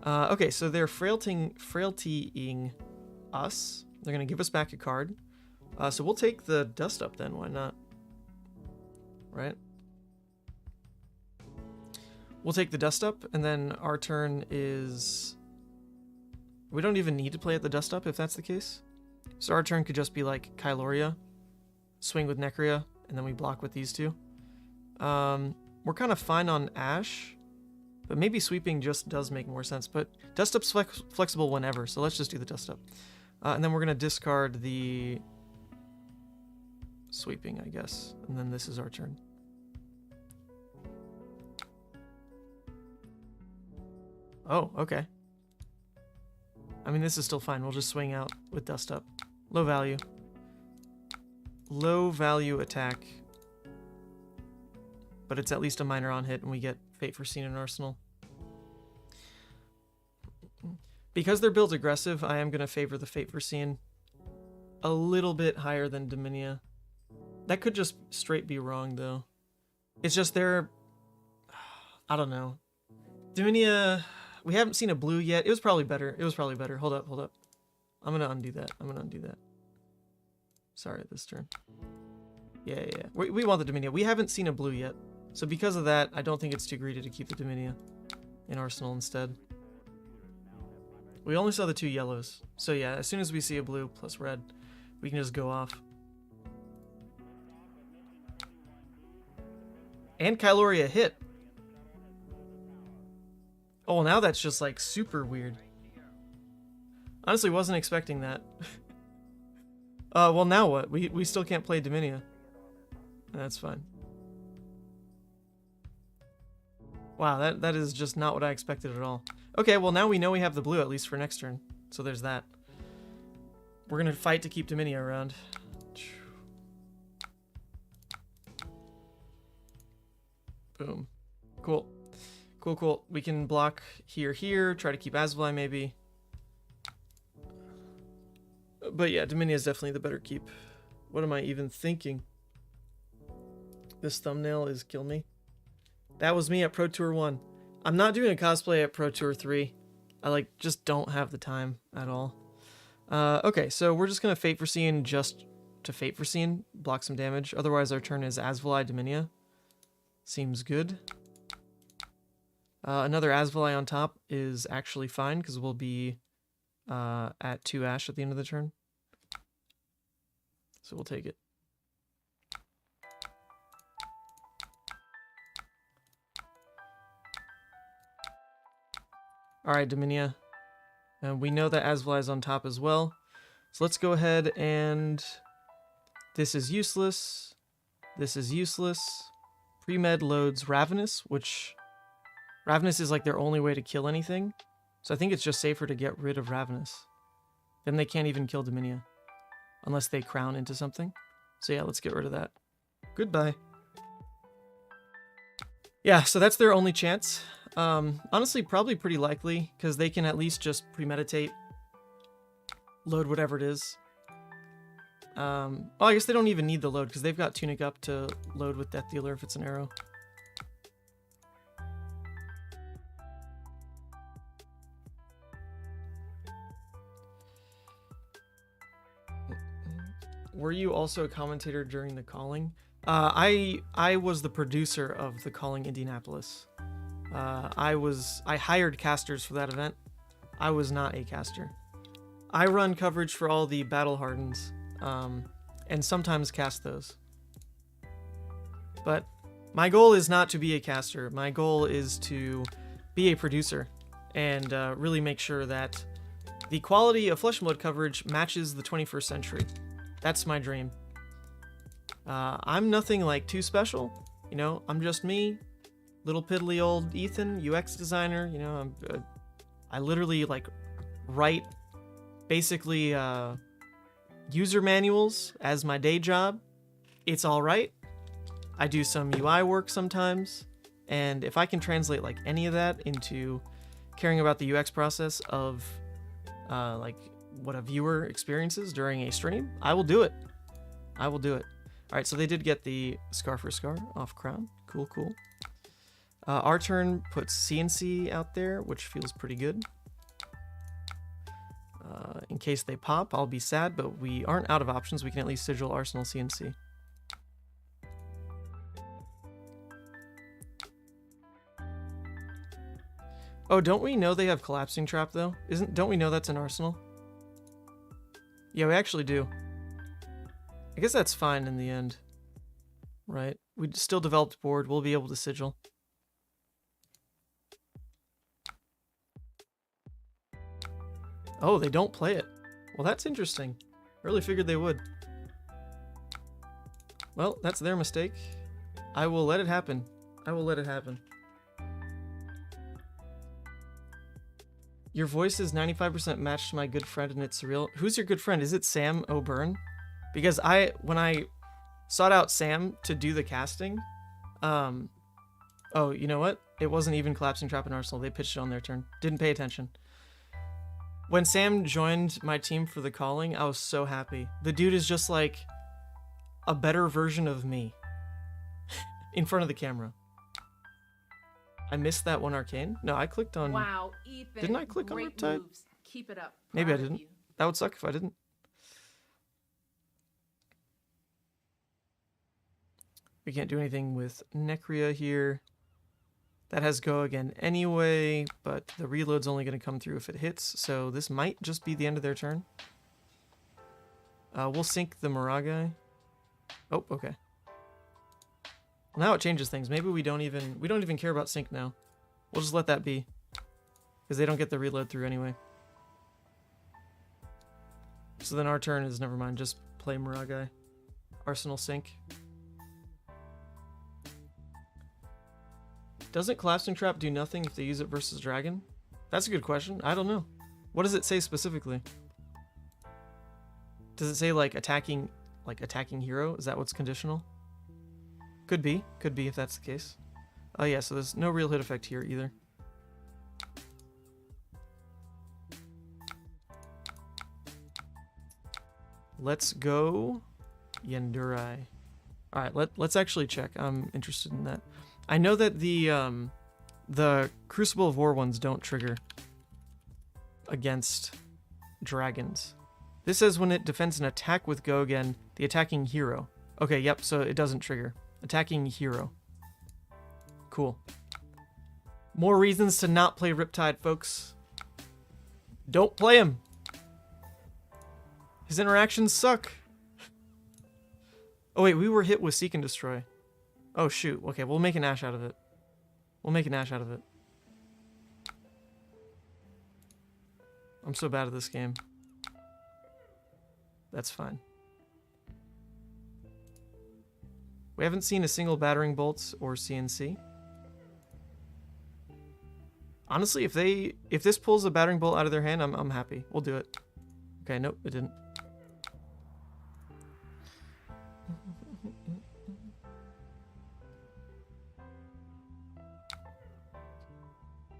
Okay, so they're frailtying us. They're going to give us back a card. So we'll take the Dust Up then, why not? Right? We'll take the Dust Up, and then our turn is... We don't even need to play at the Dust Up if that's the case. So our turn could just be like Kyloria, swing with Necria, and then we block with these two. We're kind of fine on Ash. But maybe sweeping just does make more sense. But Dust Up's flexible whenever, so let's just do the Dust Up. And then we're going to discard the sweeping, I guess. And then this is our turn. Oh, okay. I mean, this is still fine. We'll just swing out with Dust Up. Low value. Low value attack. But it's at least a minor on hit, and we get Fate Foreseen in Arsenal. Because they're built aggressive, I am going to favor the Fate Foreseen a little bit higher than Dominia. That could just straight be wrong, though. It's just they're... I don't know. Dominia... We haven't seen a blue yet. It was probably better. Hold up. I'm going to undo that. Sorry, this turn. Yeah. We want the Dominia. We haven't seen a blue yet. So because of that, I don't think it's too greedy to keep the Dominia in Arsenal instead. We only saw the 2 yellows. So yeah, as soon as we see a blue plus red, we can just go off. And Kyloria hit. Oh, well, now that's just like super weird. Honestly, wasn't expecting that. Well, now what? We still can't play Dominia. That's fine. Wow, that is just not what I expected at all. Okay, well now we know we have the blue at least for next turn. So there's that. We're gonna fight to keep Dominia around. Boom. Cool. We can block here, try to keep Asvali maybe. But yeah, Dominia is definitely the better keep. What am I even thinking? This thumbnail is kill me. That was me at Pro Tour 1. I'm not doing a cosplay at Pro Tour 3. I just don't have the time at all. Okay, so we're just gonna Fate Foreseen just to Fate Foreseen, block some damage. Otherwise our turn is Asvali Dominia. Seems good. Another Asvali on top is actually fine because we'll be at 2 Ash at the end of the turn. So we'll take it. Alright, Dominia. And we know that Asvali is on top as well. So let's go ahead and... This is useless. This is useless. Pre-med loads Ravenous, which... Ravenous is like their only way to kill anything. So I think it's just safer to get rid of Ravenous. Then they can't even kill Dominia. Unless they crown into something. So yeah, let's get rid of that. Goodbye. Yeah, so that's their only chance. Honestly, probably pretty likely, because they can at least just premeditate, load whatever it is. Oh, I guess they don't even need the load, because they've got Tunic up to load with Death Dealer if it's an arrow. Were you also a commentator during the calling? I was the producer of the calling Indianapolis. I hired casters for that event. I was not a caster. I run coverage for all the battle hardens, and sometimes cast those. But my goal is not to be a caster. My goal is to be a producer and really make sure that the quality of Flesh and Blood coverage matches the 21st century. That's my dream. I'm nothing like too special, you know. I'm just me, little piddly old Ethan, UX designer. You know, I literally like write basically user manuals as my day job. It's all right. I do some UI work sometimes, and if I can translate like any of that into caring about the UX process of like what a viewer experiences during a stream, I will do it. I will do it. All right, so they did get the Scar for Scar off Crown. Cool, cool. Our turn puts CNC out there, which feels pretty good. In case they pop, I'll be sad, but we aren't out of options. We can at least sigil Arsenal CNC. Oh, don't we know they have Collapsing Trap, though? Don't we know that's an Arsenal? Yeah, we actually do. I guess that's fine in the end. Right? We still developed board. We'll be able to sigil. Oh, they don't play it. Well, that's interesting. I really figured they would. Well, that's their mistake. I will let it happen. I will let it happen. Your voice is 95% matched to my good friend and it's surreal. Who's your good friend? Is it Sam O'Byrne? Because when I sought out Sam to do the casting, oh, you know what? It wasn't even Collapsing Trap and Arsenal. They pitched it on their turn. Didn't pay attention. When Sam joined my team for the calling, I was so happy. The dude is just like a better version of me in front of the camera. I missed that one arcane. No, I clicked on... Wow, Ethan. Didn't I click on Riptide? Moves. Keep it up. Maybe I Proud of didn't. you. That would suck if I didn't. We can't do anything with Necria here. That has go again anyway, but the reload's only going to come through if it hits, so this might just be the end of their turn. We'll sink the Miragai. Oh, okay. Now it changes things. Maybe we don't even care about sync now. We'll just let that be, because they don't get the reload through anyway. So then our turn is never mind. Just play Miragai. Arsenal sync. Doesn't Collapsing Trap do nothing if they use it versus Dragon? That's a good question. I don't know. What does it say specifically? Does it say like attacking hero? Is that what's conditional? Could be if that's the case. Oh yeah, so there's no real hit effect here either. Let's go Yendurai. All right, let's actually check. I'm interested in that. I know that the Crucible of War ones don't trigger against dragons. This says when it defends an attack with go again, the attacking hero. Okay, yep, so it doesn't trigger. Attacking hero. Cool. More reasons to not play Riptide, folks. Don't play him. His interactions suck. Oh wait, we were hit with Seek and Destroy. Oh shoot, okay, we'll make an Ash out of it. We'll make an Ash out of it. I'm so bad at this game. That's fine. We haven't seen a single Battering Bolts or CNC. Honestly, if this pulls a Battering Bolt out of their hand, I'm happy. We'll do it. Okay, nope, it didn't.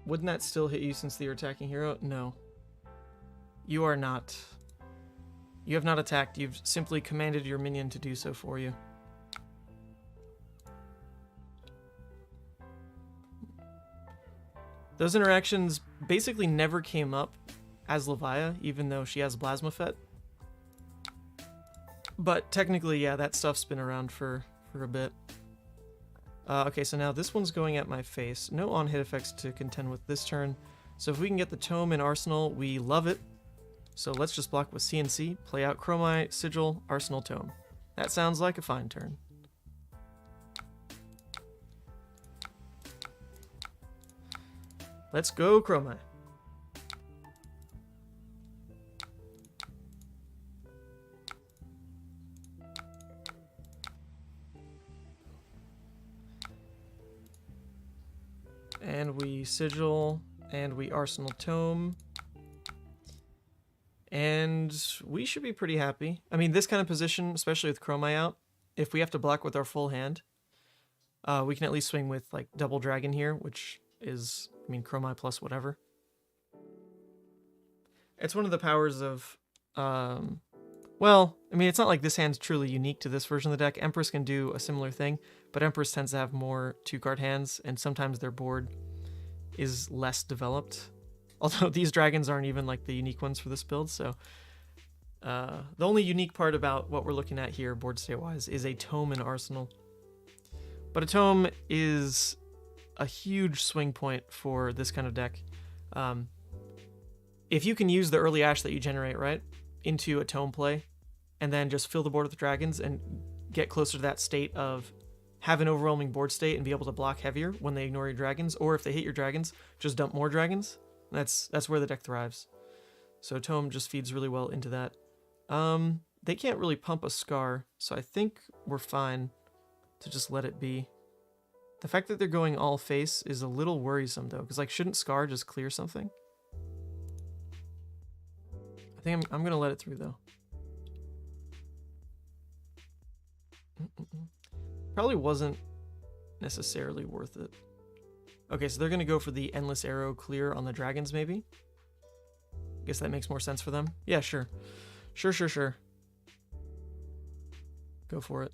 Wouldn't that still hit you since you're attacking hero? No. You are not. You have not attacked. You've simply commanded your minion to do so for you. Those interactions basically never came up as Levia, even though she has Blasmafet. But technically, yeah, that stuff's been around for a bit. Okay, so now this one's going at my face. No on-hit effects to contend with this turn. So if we can get the Tome in Arsenal, we love it. So let's just block with CNC, play out Dromai, Sigil, Arsenal, Tome. That sounds like a fine turn. Let's go, Dromai. And we Sigil, and we Arsenal Tome. And we should be pretty happy. I mean, this kind of position, especially with Dromai out, if we have to block with our full hand, we can at least swing with, like, Double Dragon here, which is, I mean, Dromai plus whatever. It's one of the powers of, well, I mean, it's not like this hand's truly unique to this version of the deck. Empress can do a similar thing, but Empress tends to have more 2-card hands, and sometimes their board is less developed. Although these dragons aren't even like the unique ones for this build, so the only unique part about what we're looking at here, board state-wise, is a Tome in Arsenal. But a Tome is a huge swing point for this kind of deck. If you can use the early ash that you generate, right, into a Tome play, and then just fill the board with dragons and get closer to that state of have an overwhelming board state and be able to block heavier when they ignore your dragons, or if they hit your dragons, just dump more dragons. That's where the deck thrives. So Tome just feeds really well into that. They can't really pump a Scar, so I think we're fine to just let it be. The fact that they're going all face is a little worrisome though, because like shouldn't Scar just clear something? I think I'm gonna let it through though. Probably wasn't necessarily worth it. Okay, so they're going to go for the Endless Arrow clear on the dragons, maybe? Guess that makes more sense for them. Yeah, sure. Sure. Go for it.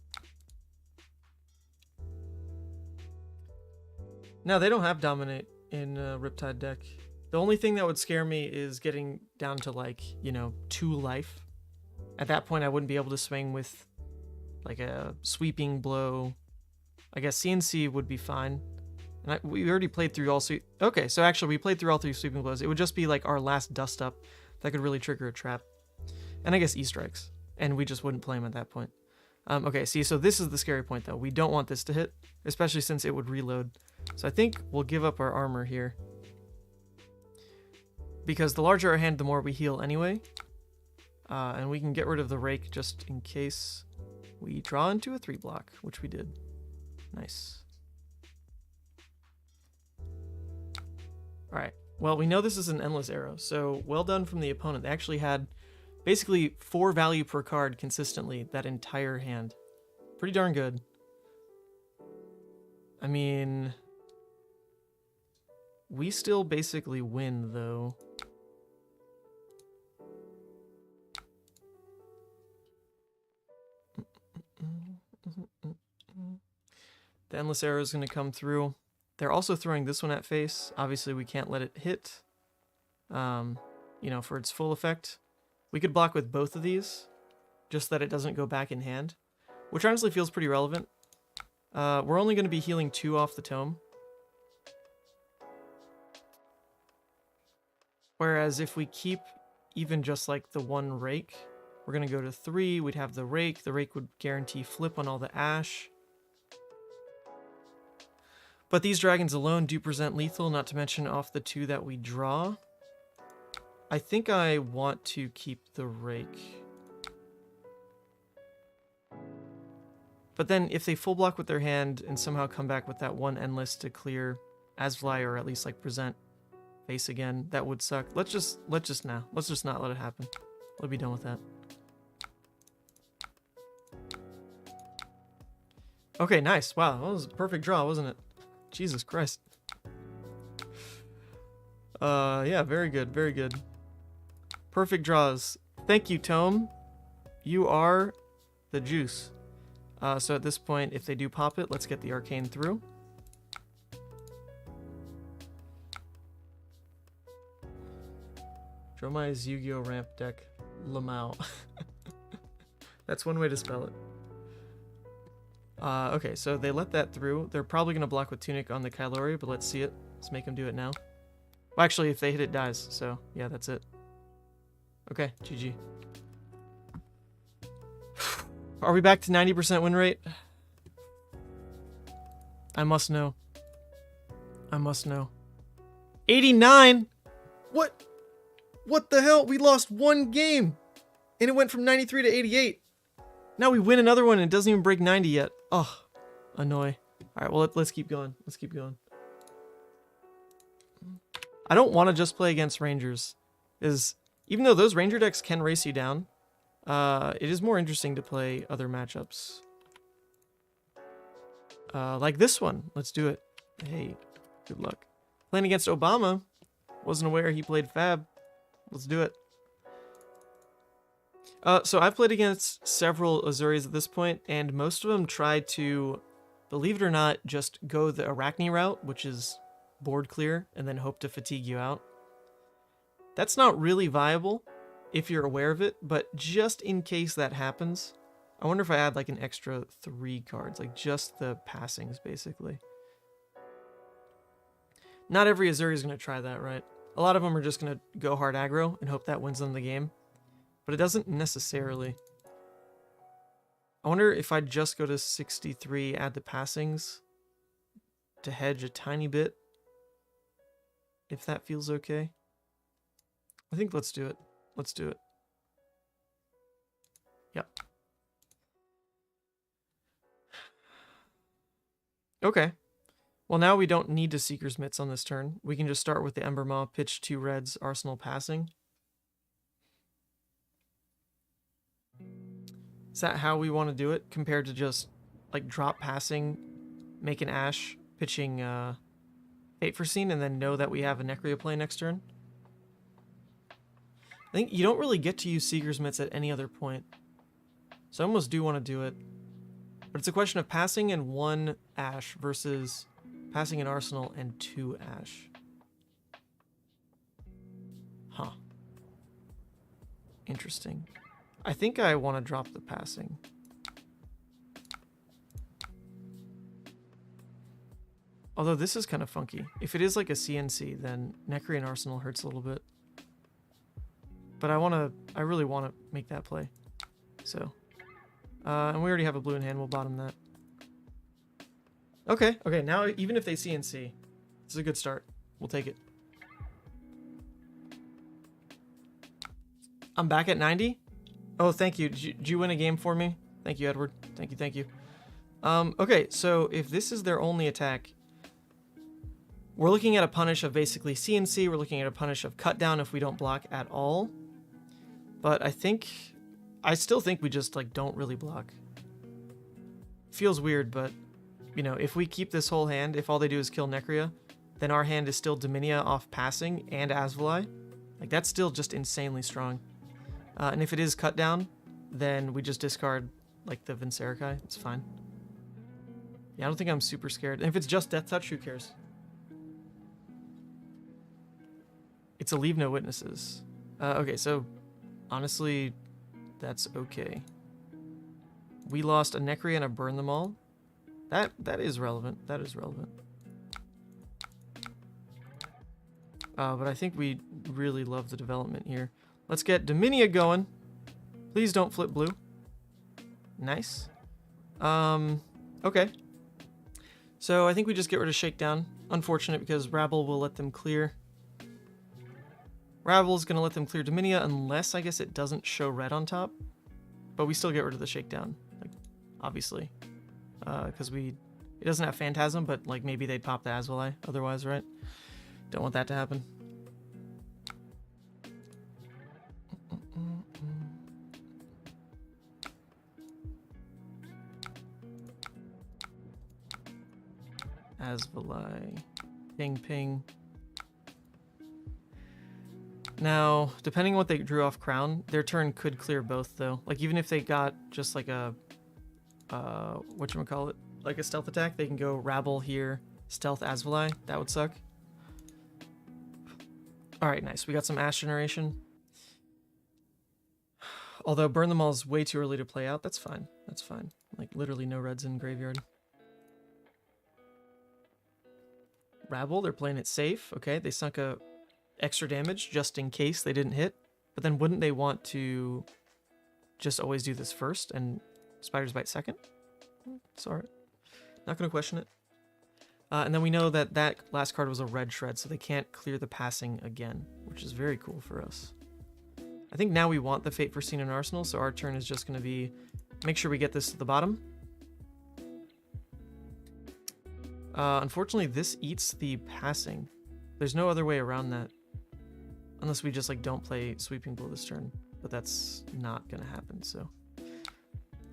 No, they don't have Dominate in Riptide deck. The only thing that would scare me is getting down to, like, you know, 2 life. At that point, I wouldn't be able to swing with, like, a sweeping blow. I guess CNC would be fine. And we already played through all okay, so actually we played through all 3 sweeping blows. It would just be like our last dust up that could really trigger a trap. And I guess E-strikes. And we just wouldn't play him at that point. Okay, see, so this is the scary point though. We don't want this to hit, especially since it would reload. So I think we'll give up our armor here. Because the larger our hand, the more we heal anyway. And we can get rid of the rake just in case we draw into a 3-block, which we did. Nice. Alright, well, we know this is an Endless Arrow, so well done from the opponent. They actually had basically 4 value per card consistently that entire hand. Pretty darn good. I mean, we still basically win, though. The Endless Arrow is going to come through. They're also throwing this one at face. Obviously, we can't let it hit, you know, for its full effect. We could block with both of these, just that it doesn't go back in hand, which honestly feels pretty relevant. We're only going to be healing 2 off the Tome. Whereas if we keep even just like the 1 rake, we're going to go to 3. We'd have the rake. The rake would guarantee flip on all the ash. But these dragons alone do present lethal, not to mention off the 2 that we draw. I think I want to keep the rake. But then if they full block with their hand and somehow come back with that 1 endless to clear Asfly or at least like present face again, that would suck. Let's just not let it happen. We'll be done with that. Okay, nice. Wow, that was a perfect draw, wasn't it? Jesus Christ. Yeah, very good, very good. Perfect draws. Thank you, Tome. You are the juice. So at this point, if they do pop it, let's get the arcane through. Dromai's Yu-Gi-Oh! Ramp deck. Lamau. That's one way to spell it. Okay, so they let that through. They're probably going to block with Tunic on the Kylori, but let's see it. Let's make them do it now. Well, actually, if they hit it, dies. So, yeah, that's it. Okay, GG. Are we back to 90% win rate? I must know. I must know. 89? What? What the hell? We lost one game. And it went from 93 to 88. Now we win another one and it doesn't even break 90 yet. Oh, annoy. Alright, well, let's keep going. Let's keep going. I don't want to just play against Rangers. Even though those Ranger decks can race you down, it is more interesting to play other matchups. Like this one. Let's do it. Hey, good luck. Playing against Obama. Wasn't aware he played Fab. Let's do it. So I've played against several Uzuris at this point, and most of them try to, believe it or not, just go the Arachne route, which is board clear, and then hope to fatigue you out. That's not really viable if you're aware of it, but just in case that happens, I wonder if I add like an extra 3 cards, like just the passings, basically. Not every Uzuri is going to try that, right? A lot of them are just going to go hard aggro and hope that wins them the game. But it doesn't necessarily. I wonder if I just go to 63, add the passings to hedge a tiny bit. If that feels okay. I think let's do it. Let's do it. Yep. Okay. Well, now we don't need to Seeker's Mitts on this turn. We can just start with the Ember Maw, pitch 2 reds, Arsenal passing. Is that how we want to do it, compared to just, like, drop passing, make an Ash, pitching Fate Foreseen, and then know that we have a Necria play next turn? I think you don't really get to use Seeker's Mitts at any other point. So I almost do want to do it. But it's a question of passing and 1 Ash versus passing an Arsenal and 2 Ash. Huh. Interesting. I think I want to drop the passing. Although this is kind of funky. If it is like a CNC, then Necria and Arsenal hurts a little bit. But I really want to make that play. So. And we already have a blue in hand, we'll bottom that. Okay, now even if they CNC, this is a good start. We'll take it. I'm back at 90? Oh, thank you. Did you win a game for me? Thank you, Edward. Thank you. Okay, so if this is their only attack, we're looking at a punish of basically CNC. We're looking at a punish of cut down if we don't block at all. But I still think we just, like, don't really block. Feels weird, but, you know, if we keep this whole hand, if all they do is kill Necria, then our hand is still Dominia off passing and Asvali. Like, that's still just insanely strong. And if it is cut down, then we just discard, like, the Vincerikai. It's fine. Yeah, I don't think I'm super scared. And if it's just Death Touch, who cares? It's a Leave No Witnesses. Okay, so, honestly, that's okay. We lost a Necria and a Burn Them All. That is relevant. That is relevant. But I think we really love the development here. Let's get Dominia going. Please don't flip blue. Nice. Okay. So I think we just get rid of Shakedown. Unfortunate because Rabble will let them clear. Rabble's going to let them clear Dominia unless I guess it doesn't show red on top. But we still get rid of the Shakedown. Like, obviously. Because it doesn't have Phantasm, but like maybe they'd pop the Asvali otherwise, right? Don't want that to happen. Asvali. Ping, ping. Now, depending on what they drew off Crown, their turn could clear both, though. Like, even if they got just like a, whatchamacallit, like a stealth attack, they can go Rabble here, Stealth Asvali. That would suck. Alright, nice. We got some Ash Generation. Although Burn Them All is way too early to play out. That's fine. That's fine. Like, literally no reds in Graveyard. Rabble, they're playing it safe. Okay, they sunk a extra damage just in case they didn't hit. But then wouldn't they want to just always do this first and Spider's Bite second? It's alright. Not going to question it. And then we know that that last card was a red shred, so they can't clear the passing again, which is very cool for us. I think now we want the Fate Foreseen in Arsenal, so our turn is just going to be make sure we get this to the bottom. Unfortunately, this eats the passing. There's no other way around that. Unless we just like don't play Sweeping Blow this turn. But that's not going to happen, so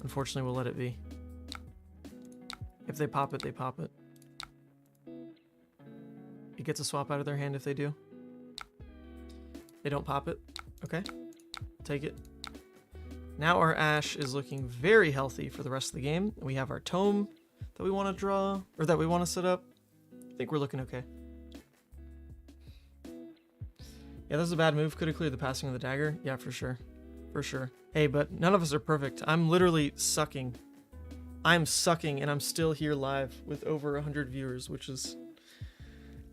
unfortunately we'll let it be. If they pop it, they pop it. It gets a swap out of their hand if they do. They don't pop it. Okay. Take it. Now our Ash is looking very healthy for the rest of the game. We have our Tome that we want to draw, or that we want to set up. I think we're looking okay. Yeah, this is a bad move. Could have cleared the passing of the dagger. Yeah, for sure. For sure. Hey, but none of us are perfect. I'm literally sucking. I'm sucking, and I'm still here live with over 100 viewers, which is...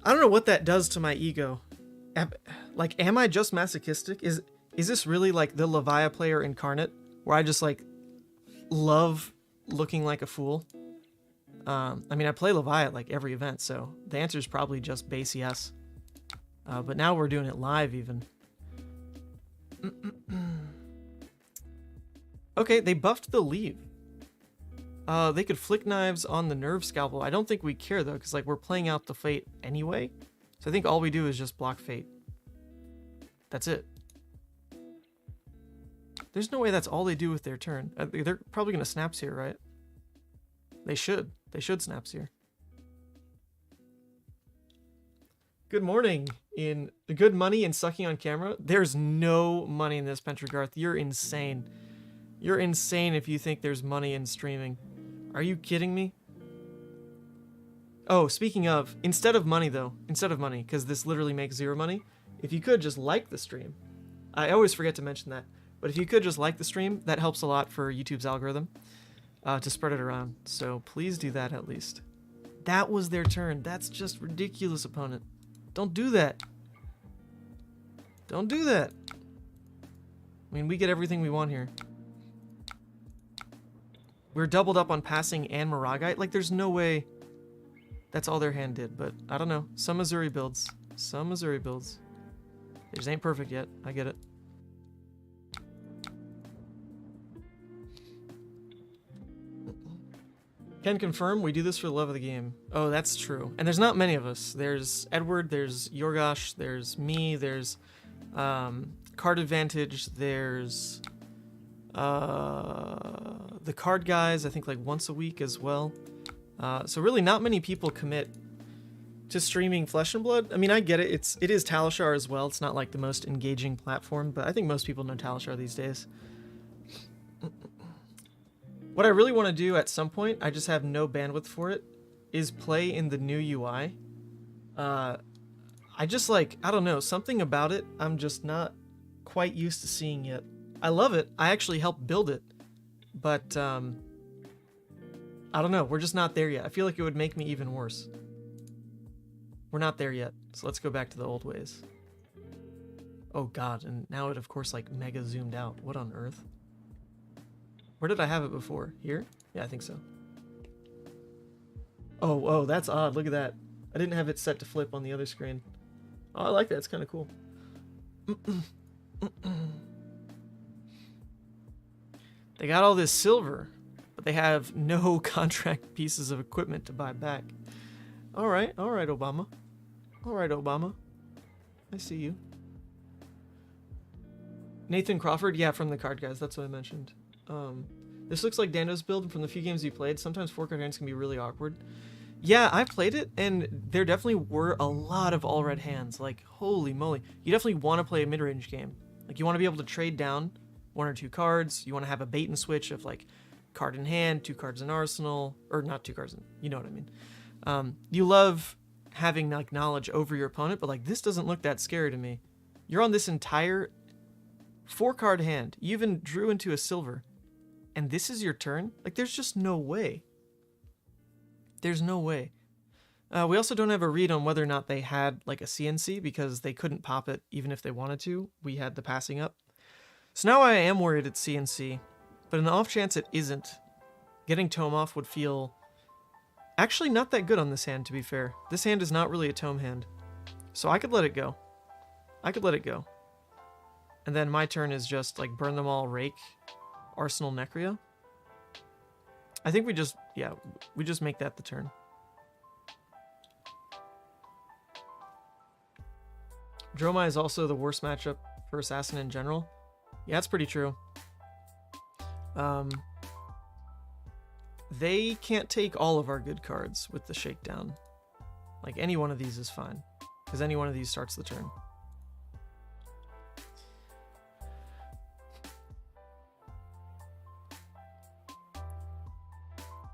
I don't know what that does to my ego. Like, am I just masochistic? Is this really like the Levia player incarnate, where I just like love looking like a fool? I mean, I play Levia at like every event, so the answer is probably just base yes. But now we're doing it live even. Okay, they buffed the leave. They could flick knives on the nerve scalpel. I don't think we care though, because like we're playing out the fate anyway. So I think all we do is just block fate. That's it. There's no way that's all they do with their turn. They're probably gonna snaps here, right? They should. They should snaps here. Good morning. In good money and sucking on camera. There's no money in this, Pentragarth. You're insane. You're insane if you think there's money in streaming. Are you kidding me? Oh, speaking of, instead of money though, instead of money, because this literally makes zero money, if you could just like the stream. I always forget to mention that, but if you could just like the stream, that helps a lot for YouTube's algorithm to spread it around. So please do that at least. That was their turn. That's just ridiculous, opponent. Don't do that. Don't do that. I mean, we get everything we want here. We're doubled up on passing and Miragite. Like, there's no way that's all their hand did. But, I don't know. Some Uzuri builds. Some Uzuri builds. They just ain't perfect yet. I get it. Can confirm, we do this for the love of the game. Oh, that's true. And there's not many of us. There's Edward, there's Yorgosh, there's me, there's Card Advantage, there's... the card guys, I think like once a week as well. So really not many people commit to streaming Flesh and Blood. I mean, I get it. It is Talishar as well. It's not like the most engaging platform, but I think most people know Talishar these days. What I really want to do at some point, I just have no bandwidth for it, is play in the new UI. I just like, I don't know, something about it I'm just not quite used to seeing yet. I love it. I actually helped build it. But, I don't know. We're just not there yet. I feel like it would make me even worse. We're not there yet. So let's go back to the old ways. Oh god, and now it of course like mega zoomed out. What on earth? Where did I have it before? Here? Yeah, I think so. Oh, that's odd. Look at that. I didn't have it set to flip on the other screen. Oh, I like that. It's kind of cool. They got all this silver, but they have no contract pieces of equipment to buy back. All right, Obama. All right, Obama. I see you. Nathan Crawford? Yeah, from the card guys. That's what I mentioned. This looks like Dando's build from the few games he played. Sometimes 4-card hands can be really awkward. Yeah, I played it, and there definitely were a lot of all red hands. Like, holy moly. You definitely want to play a mid-range game. Like, you want to be able to trade down 1 or 2 cards. You want to have a bait and switch of, like, card in hand, 2 cards in arsenal. Or not 2 cards in... You know what I mean. You love having, like, knowledge over your opponent, but, like, this doesn't look that scary to me. You're on this entire 4-card hand. You even drew into a silver. And this is your turn? Like, there's just no way. There's no way. We also don't have a read on whether or not they had like a CNC because they couldn't pop it even if they wanted to. We had the passing up. So now I am worried it's CNC, but in the off chance it isn't, getting tome off would feel actually not that good on this hand, to be fair. This hand is not really a tome hand. So I could let it go. I could let it go. And then my turn is just like burn them all, rake, Arsenal Necria. I think we just make that the turn. Dromai is also the worst matchup for Assassin in general. Yeah, that's pretty true. They can't take all of our good cards with the shakedown. Like, any one of these is fine, because any one of these starts the turn.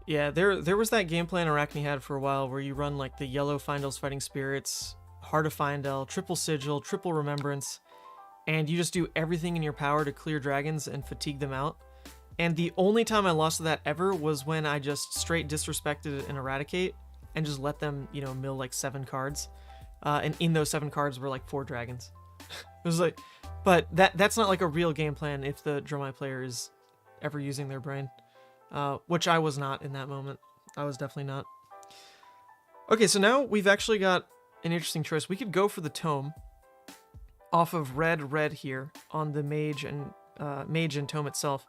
Yeah, there was that game plan Arachne had for a while where you run like the yellow Findell's Fighting Spirits, Heart of Findell, triple Sigil, triple Remembrance, and you just do everything in your power to clear dragons and fatigue them out. And the only time I lost to that ever was when I just straight disrespected an Eradicate and just let them, you know, mill like 7 cards. And in those 7 cards were like 4 dragons. It was like, but that's not like a real game plan if the Dromai player is ever using their brain. Which I was not in that moment. I was definitely not. Okay, so now we've actually got an interesting choice. We could go for the tome off of red here on the mage and tome itself.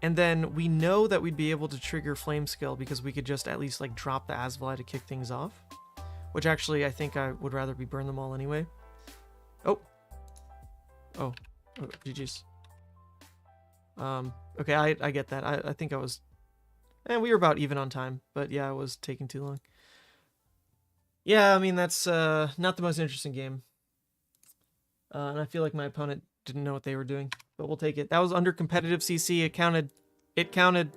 And then we know that we'd be able to trigger Flame Skill because we could just at least like drop the Asvali to kick things off. Which actually I think I would rather be burn them all anyway. Oh, GG's. Okay, I get that. I think I was... we were about even on time, but yeah, it was taking too long. Yeah, I mean, that's not the most interesting game. And I feel like my opponent didn't know what they were doing, but we'll take it. That was under competitive CC. It counted. It counted.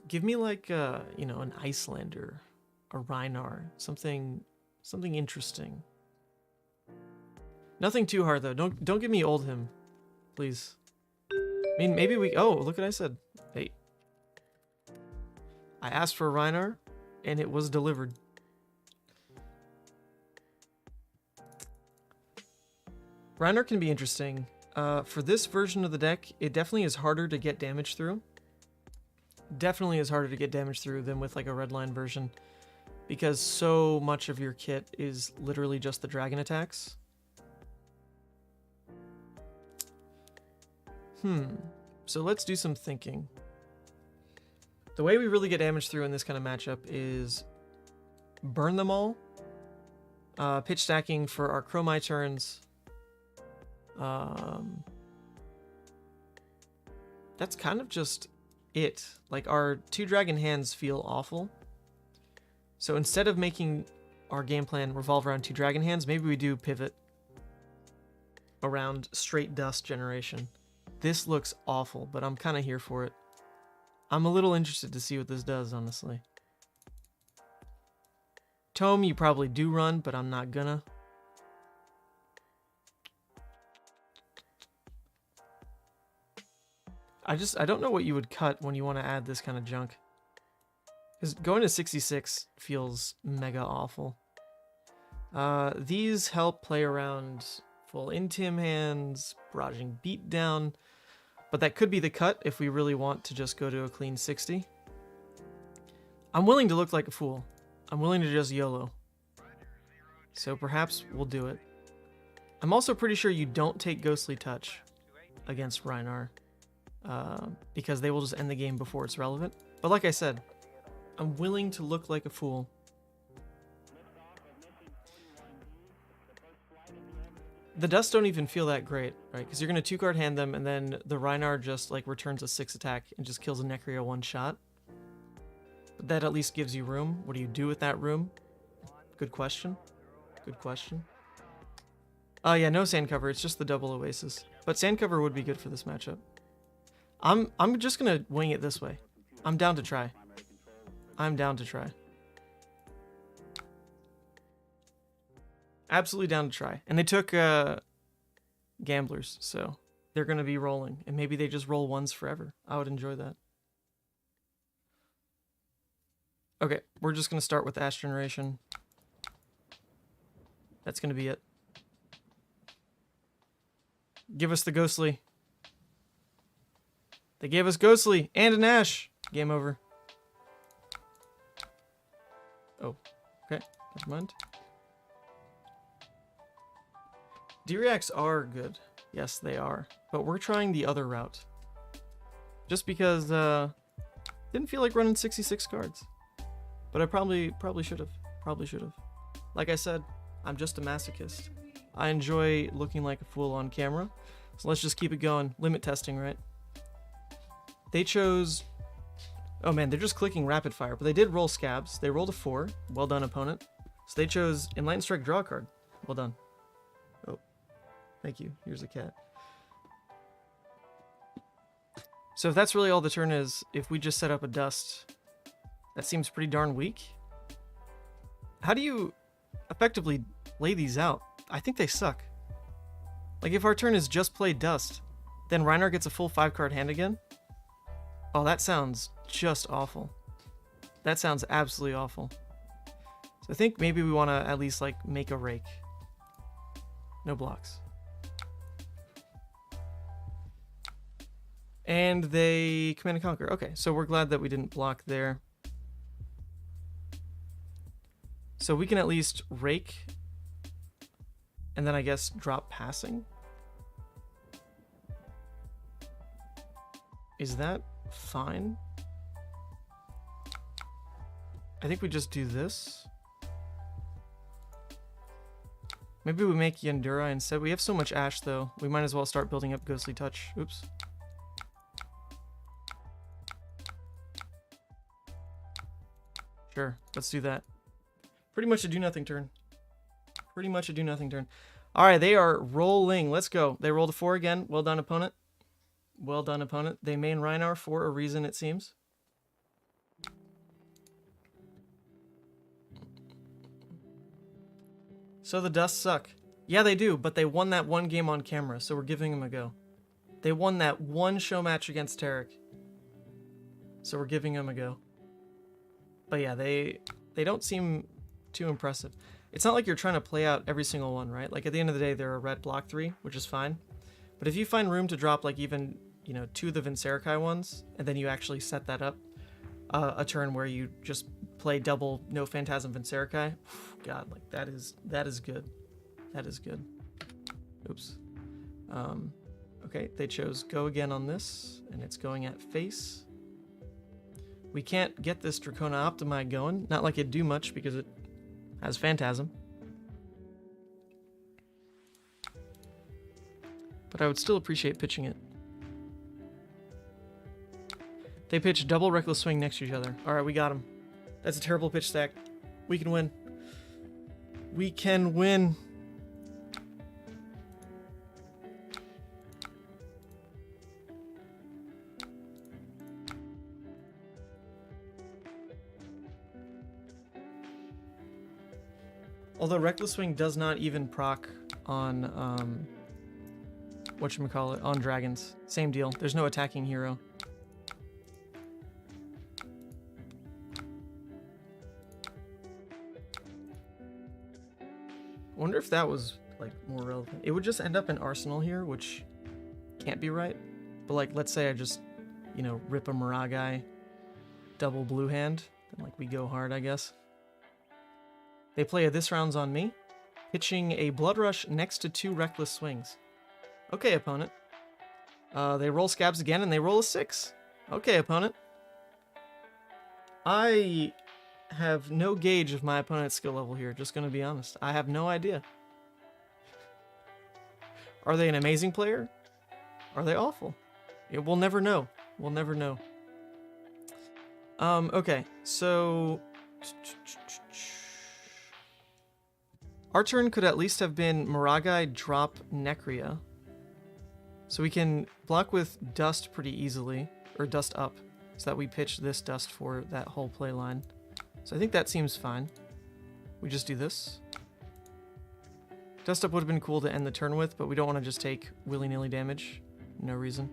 Give me like, you know, an Iyslander, a Rhinar, something interesting. Nothing too hard though. Don't give me old him, please. I mean, maybe we... Oh, look what I said. Hey. I asked for a Rhinar, and it was delivered. Rhinar can be interesting. For this version of the deck, it definitely is harder to get damage through. Definitely is harder to get damage through than with like a redline version, because so much of your kit is literally just the dragon attacks. So let's do some thinking. The way we really get damage through in this kind of matchup is burn them all, pitch stacking for our Chromai turns. That's kind of just it. Like, our 2 dragon hands feel awful. So instead of making our game plan revolve around 2 dragon hands, maybe we do pivot around straight dust generation. This looks awful, but I'm kind of here for it. I'm a little interested to see what this does, honestly. Tome you probably do run, but I'm not gonna. I don't know what you would cut when you want to add this kind of junk. Because going to 66 feels mega awful. These help play around full Intim hands, barraging beatdown, but that could be the cut if we really want to just go to a clean 60. I'm willing to look like a fool. I'm willing to just YOLO. So perhaps we'll do it. I'm also pretty sure you don't take Ghostly Touch against Rhinar, because they will just end the game before it's relevant. But like I said, I'm willing to look like a fool. the Dust don't even feel that great, right? Because you're going to 2-card hand them, and then the Rhinar just, like, returns a 6 attack and just kills a Necria one shot. But that at least gives you room. What do you do with that room? Good question. Good question. Oh, yeah, no sand cover. It's just the double Oasis. But sand cover would be good for this matchup. I'm just going to wing it this way. I'm down to try. I'm down to try. Absolutely down to try. And they took gamblers, so they're going to be rolling. And maybe they just roll ones forever. I would enjoy that. Okay, we're just going to start with Ash Generation. That's going to be it. Give us the Ghostly. They gave us Ghostly and an Ash. Game over. Oh, okay. Never mind. D-Reacts are good. Yes, they are. But we're trying the other route. Just because, didn't feel like running 66 cards. But I probably should have. Probably should have. Like I said, I'm just a masochist. I enjoy looking like a fool on camera. So let's just keep it going. Limit testing, right? They chose... Oh man, they're just clicking rapid fire. But they did roll Scabs. They rolled a 4. Well done, opponent. So they chose Enlightened Strike, draw a card. Well done. Oh, thank you. Here's a cat. So if that's really all the turn is, if we just set up a Dust, that seems pretty darn weak. How do you effectively lay these out? I think they suck. Like, if our turn is just play Dust, then Rhinar gets a full 5-card hand again? Oh, that sounds just awful. That sounds absolutely awful. So I think maybe we want to at least, like, make a rake. No blocks. And they Command and Conquer. Okay, so we're glad that we didn't block there. So we can at least rake, and then I guess drop passing. Is that fine? I think we just do this. Maybe we make Yandura instead. We have so much Ash though. We might as well start building up Ghostly Touch. Oops. Sure, let's do that. Pretty much a do-nothing turn. Pretty much a do-nothing turn. Alright, they are rolling. Let's go. They rolled a 4 again. Well done, opponent. Well done, opponent. They main Rhinar for a reason, it seems. So the Dust suck. Yeah, they do, but they won that one game on camera, so we're giving them a go. They won that one show match against Tarek, so we're giving them a go. But yeah, they don't seem too impressive. It's not like you're trying to play out every single one, right? Like, at the end of the day, they're a red block 3, which is fine. But if you find room to drop, like, even, you know, 2 of the Vinserakai ones, and then you actually set that up, a turn where you just play double no Phantasm Vinserakai, God, like, that is good. That is good. Oops. Okay, they chose go again on this, and it's going at face. We can't get this Dracona Optimi going. Not like it'd do much, because it has Phantasm. But I would still appreciate pitching it. They pitch double Reckless Swing next to each other. Alright, we got them. That's a terrible pitch stack. We can win. We can win. Although Reckless Swing does not even proc on, whatchamacallit, on dragons. Same deal. There's no attacking hero. I wonder if that was, like, more relevant. It would just end up in Arsenal here, which can't be right. But, like, let's say I just, you know, rip a Miragai, double blue hand, then, like, we go hard, I guess. They play a This Round's on me, pitching a Blood Rush next to 2 Reckless Swings. Okay, opponent. They roll Scabs again, and they roll a 6. Okay, opponent. I have no gauge of my opponent's skill level here, just gonna be honest. I have no idea. Are they an amazing player? Are they awful? We'll never know. We'll never know. Okay, so our turn could at least have been Maragai drop Necria. So we can block with Dust pretty easily, or Dust up, so that we pitch this Dust for that whole play line. So I think that seems fine. We just do this. Dust up would have been cool to end the turn with, but we don't want to just take willy-nilly damage. No reason.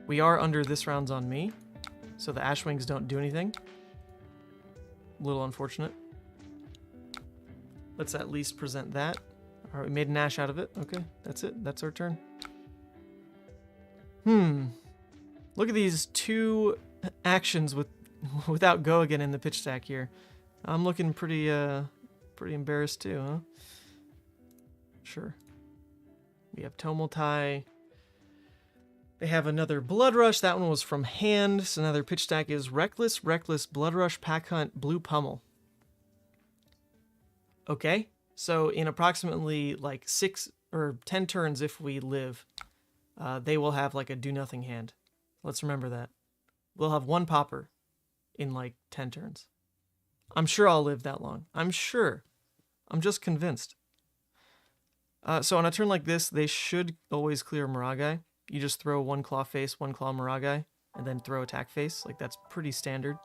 We are under this round's on me, so the Ashwings don't do anything. A little unfortunate. Let's at least present that. All right, we made an Ash out of it. Okay, that's it. That's our turn. Look at these 2 actions without go again in the pitch stack here. I'm looking pretty embarrassed too, huh? Sure. We have Tomultai. They have another Blood Rush. That one was from hand. So another pitch stack is Reckless, Blood Rush, Pack Hunt, Blue Pummel. Okay, so in approximately like 6 or 10 turns, if we live, they will have like a do-nothing hand. Let's remember that. We'll have 1 popper in like 10 turns. I'm sure I'll live that long. I'm sure. I'm just convinced. So on a turn like this, they should always clear Maragai. You just throw 1 claw face, 1 claw Maragai, and then throw attack face. Like, that's pretty standard.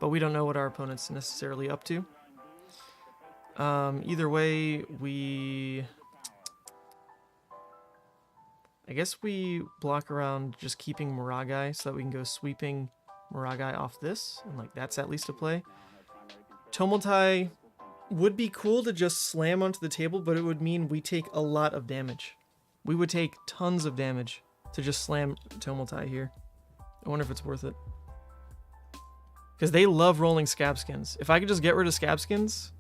But we don't know what our opponent's necessarily up to. Either way, I guess we block around just keeping Maragai so that we can go sweeping Maragai off this. And, like, that's at least a play. Tomultai would be cool to just slam onto the table, but it would mean we take a lot of damage. We would take tons of damage to just slam Tomultai here. I wonder if it's worth it. Because they love rolling Scabskins. If I could just get rid of Scabskins,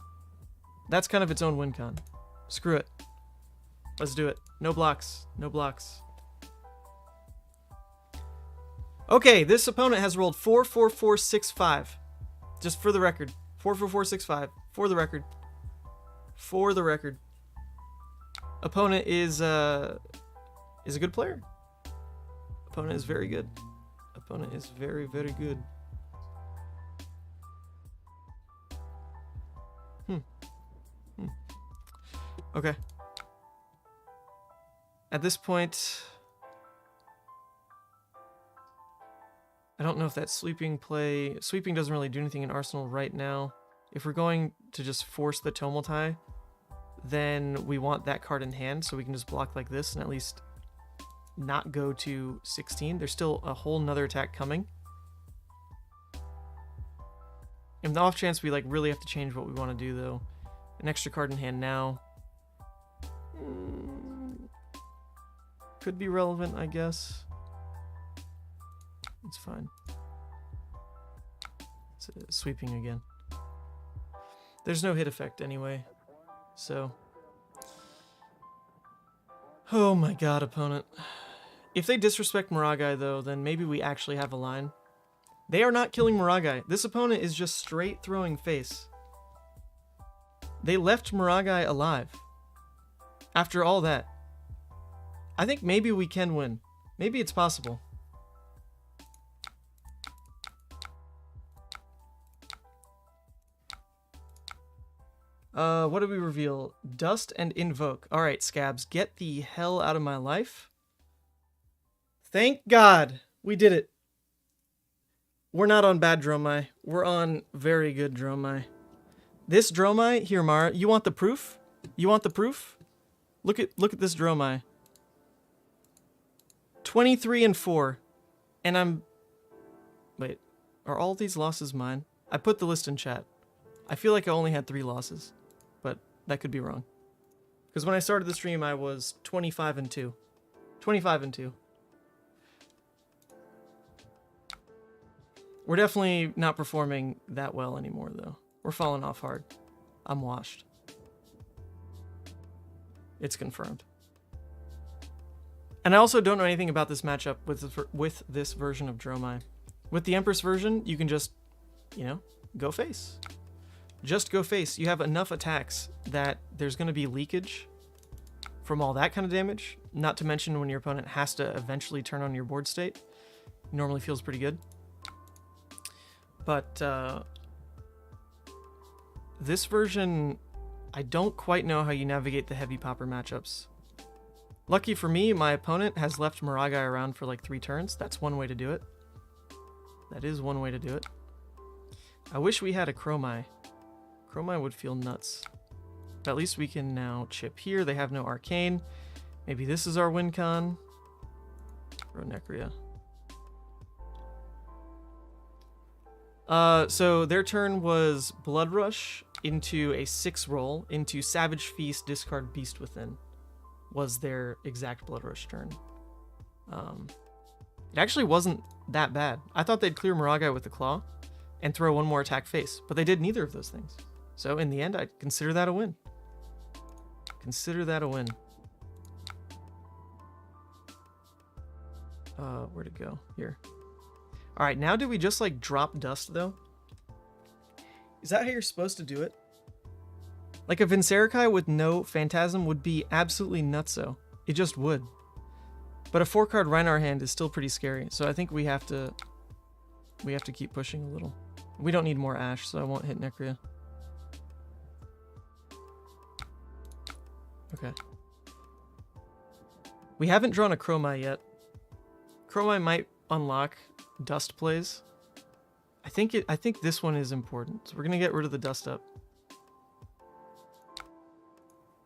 that's kind of its own win con. Screw it. Let's do it. No blocks. No blocks. Okay, this opponent has rolled 4, 4, 4, 6, 5. Just for the record. 4, 4, 4, 6, 5. For the record. For the record. Opponent is a good player. Opponent is very good. Opponent is very, very good. Okay. At this point, I don't know if that sweeping play... Sweeping doesn't really do anything in Arsenal right now. If we're going to just force the Tomultai, then we want that card in hand so we can just block like this and at least not go to 16. There's still a whole nother attack coming. In the off chance we like really have to change what we want to do though, an extra card in hand now could be relevant, I guess. It's fine. It's sweeping again. There's no hit effect anyway, so... Oh my god, opponent. If they disrespect Maragai, though, then maybe we actually have a line. They are not killing Maragai. This opponent is just straight throwing face. They left Maragai alive. After all that. I think maybe we can win. Maybe it's possible. What did we reveal? Dust and Invoke. Alright, Scabs, get the hell out of my life. Thank God we did it. We're not on bad Dromai. We're on very good Dromai. This Dromai, here, Mara, you want the proof? You want the proof? Look at this Dromai. 23 and 4. And I'm... Wait, are all these losses mine? I put the list in chat. I feel like I only had 3 losses. But that could be wrong. Because when I started the stream, I was 25 and 2. 25 and 2. We're definitely not performing that well anymore, though. We're falling off hard. I'm washed. It's confirmed. And I also don't know anything about this matchup with this version of Dromai. With the Empress version, you can just you know, go face. Just go face. You have enough attacks that there's going to be leakage from all that kind of damage. Not to mention when your opponent has to eventually turn on your board state. It normally feels pretty good. But this version, I don't quite know how you navigate the heavy popper matchups. Lucky for me, my opponent has left Moragai around for like 3 turns. That's one way to do it. That is one way to do it. I wish we had a Dromai. Dromai would feel nuts. But at least we can now chip here. They have no arcane. Maybe this is our win con. Necria. So their turn was Blood Rush into a 6 roll into Savage Feast, discard Beast Within. Was their exact Blood Rush turn. It actually wasn't that bad. I thought they'd clear Moragai with the Claw and throw one more attack face, but they did neither of those things. So in the end, I'd consider that a win. Consider that a win. Where'd it go? Here. All right, now do we just like drop dust though? Is that how you're supposed to do it? Like a Vincerikai with no Phantasm would be absolutely nutso. It just would. But a 4-card Rhinar hand is still pretty scary, so I think we have to keep pushing a little. We don't need more Ash, so I won't hit Necria. Okay. We haven't drawn a Dromai yet. Dromai might unlock dust plays. I think this one is important. So we're gonna get rid of the dust up.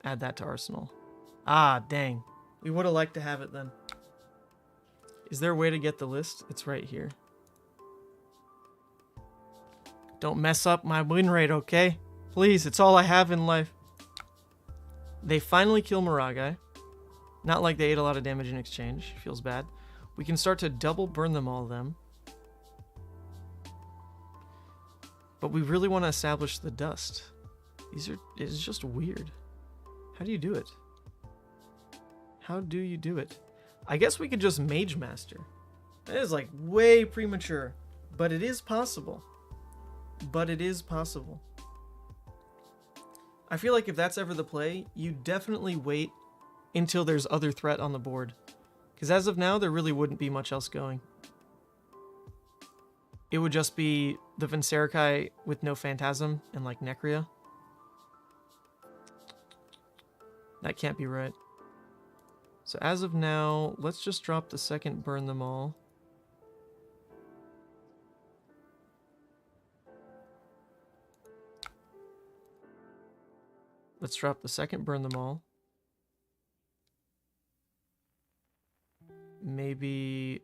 Add that to Arsenal. Ah, dang. We would have liked to have it then. Is there a way to get the list? It's right here. Don't mess up my win rate, okay? Please, it's all I have in life. They finally kill Moragai. Not like they ate a lot of damage in exchange. Feels bad. We can start to double burn them all of them. But we really want to establish the dust. It's just weird. How do you do it? How do you do it? I guess we could just Mage Master. That is like way premature, but it is possible. But it is possible. I feel like if that's ever the play, you definitely wait until there's other threat on the board. Because as of now, there really wouldn't be much else going. It would just be the Vincerikai with no Phantasm and like Necria. That can't be right. So as of now, let's just drop the second burn them all. Let's drop the second burn them all. Maybe...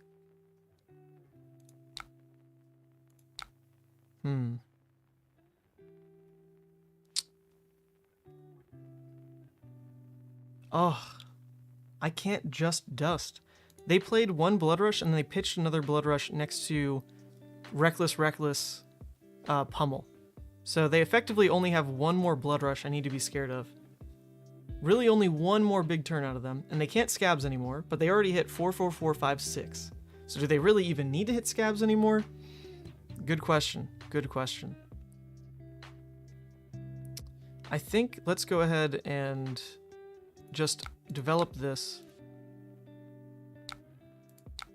Oh, I can't just dust. They played one Blood Rush and then they pitched another Blood Rush next to Reckless Pummel. So they effectively only have one more Blood Rush I need to be scared of. Really only one more big turn out of them, and they can't Scabs anymore, but they already hit 4, 4, 4, 5, 6. So do they really even need to hit Scabs anymore? Good question. Good question. I think let's go ahead and just develop this.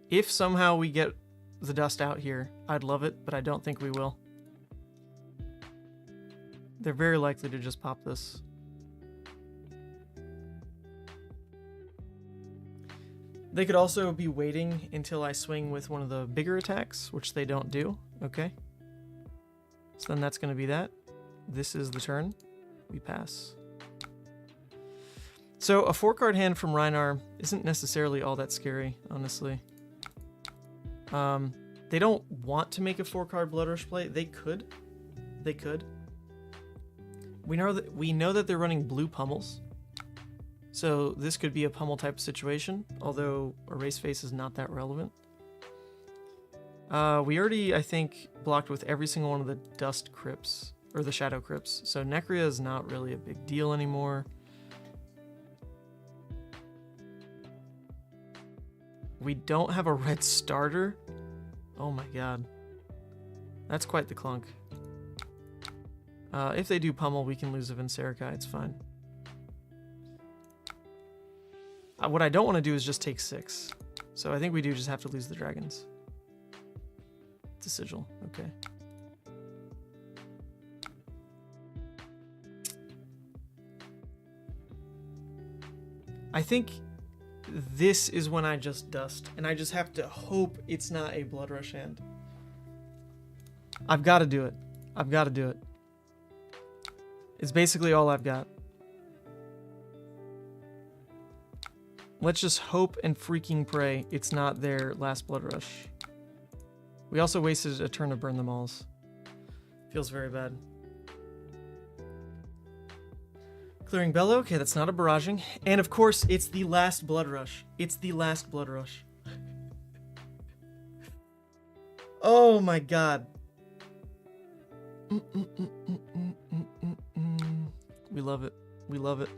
If somehow we get the dust out here, I'd love it, but I don't think we will. They're very likely to just pop this. They could also be waiting until I swing with one of the bigger attacks, which they don't do. Okay. So then that's going to be that. This is the turn. We pass. So a 4-card hand from Rhinar isn't necessarily all that scary, honestly. They don't want to make a 4-card Blood Rush play. They could. They could. We know that they're running blue pummels. So this could be a pummel type situation, although Erase Face is not that relevant. We already, I think, blocked with every single one of the Dust Crypts, or the Shadow Crypts, so Necria is not really a big deal anymore. We don't have a red starter? Oh my god. That's quite the clunk. If they do pummel, we can lose a Vincerica. It's fine. What I don't want to do is just take 6. So I think we do just have to lose the dragons. It's a sigil. Okay. I think this is when I just dust, and I just have to hope it's not a Blood Rush hand. I've got to do it. I've got to do it. It's basically all I've got. Let's just hope and freaking pray it's not their last Blood Rush. We also wasted a turn to burn them all. Feels very bad. Clearing Bellow. Okay, that's not a barraging. And of course, it's the last Blood Rush. It's the last Blood Rush. Oh my god. We love it. We love it.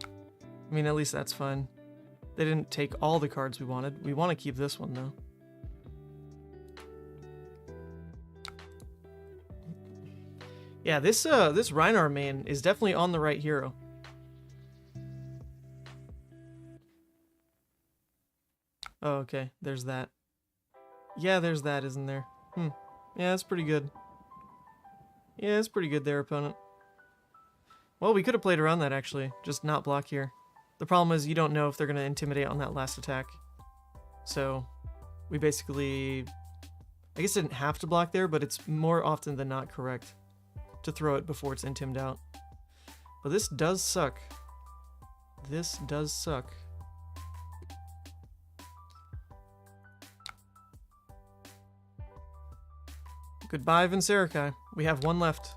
I mean, at least that's fine. They didn't take all the cards we wanted. We want to keep this one, though. Yeah, this Rhinar main is definitely on the right hero. Oh, okay. There's that. Yeah, there's that, isn't there? Yeah, that's pretty good. Yeah, that's pretty good there, opponent. Well, we could have played around that, actually. Just not block here. The problem is you don't know if they're going to intimidate on that last attack. So, we basically... I guess didn't have to block there, but it's more often than not correct to throw it before it's intimed out. But this does suck. This does suck. Goodbye, Vincerica. We have one left.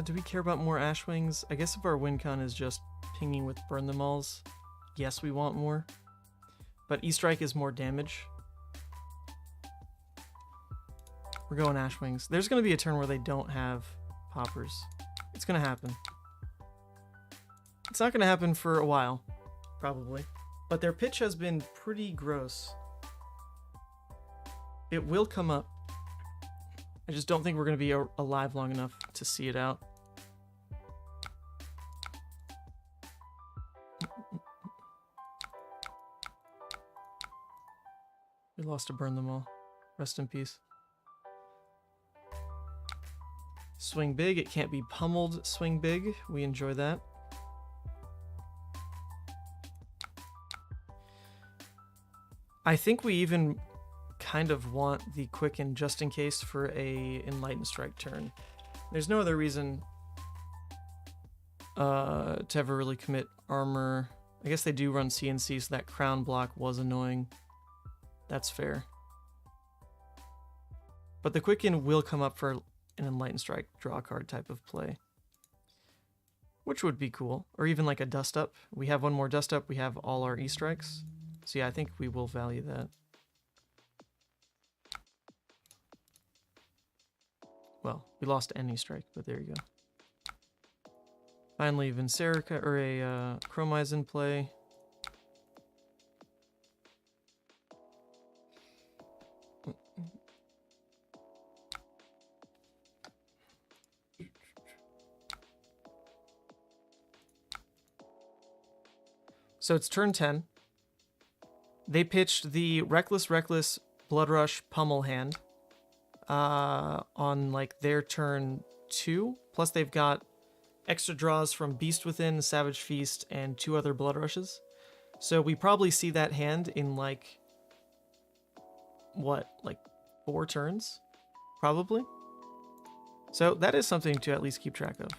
Do we care about more Ashwings? I guess if our win con is just pinging with Burn Them Alls, yes, we want more. But E-Strike is more damage. We're going Ashwings. There's going to be a turn where they don't have poppers. It's going to happen. It's not going to happen for a while, probably. But their pitch has been pretty gross. It will come up. I just don't think we're going to be alive long enough to see it out. We lost to Burn Them All. Rest in peace. Swing big. It can't be pummeled. Swing big. We enjoy that. I think we even kind of want the Quicken just in case for a Enlightened Strike turn. There's no other reason to ever really commit armor. I guess they do run CNC, so that crown block was annoying. That's fair. But the Quicken will come up for an Enlightened Strike draw card type of play, which would be cool. Or even like a Dust Up. We have one more Dust Up. We have all our E-Strikes. So yeah, I think we will value that. Well, we lost any strike, but there you go. Finally, Vincerica, or a Dromai's in play. So it's turn 10. They pitched the Reckless Blood Rush Pummel hand on like their turn 2. Plus they've got extra draws from Beast Within, Savage Feast, and 2 other Blood Rushes. So we probably see that hand in like, what, like 4 turns? Probably. So that is something to at least keep track of.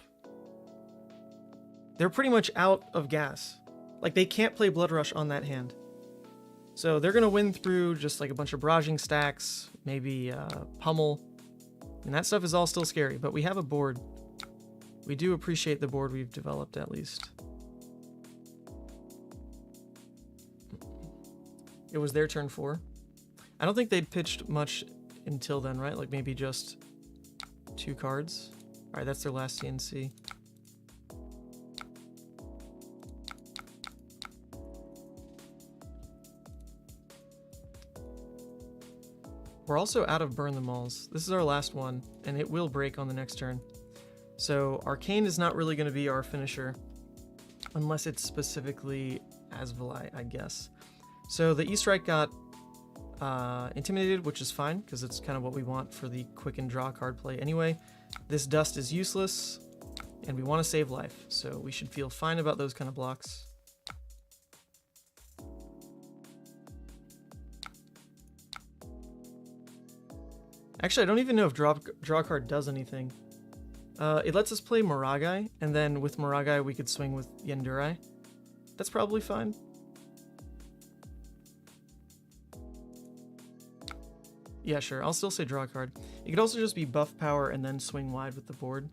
They're pretty much out of gas. Like, they can't play Blood Rush on that hand. So they're going to win through just like a bunch of barraging stacks, maybe pummel. And that stuff is all still scary, but we have a board. We do appreciate the board we've developed, at least. It was their turn 4. I don't think they'd pitched much until then, right? Like maybe just 2 cards. All right, that's their last CNC. We're also out of Burn the Mauls. This is our last one, and it will break on the next turn. So Arcane is not really going to be our finisher, unless it's specifically Asvali, I guess. So the E-Strike got Intimidated, which is fine, because it's kind of what we want for the quick and draw card play anyway. This Dust is useless, and we want to save life, so we should feel fine about those kind of blocks. Actually, I don't even know if draw card does anything. It lets us play Moragai, and then with Moragai we could swing with Yendurai. That's probably fine. Yeah, sure. I'll still say draw card. It could also just be buff power and then swing wide with the board.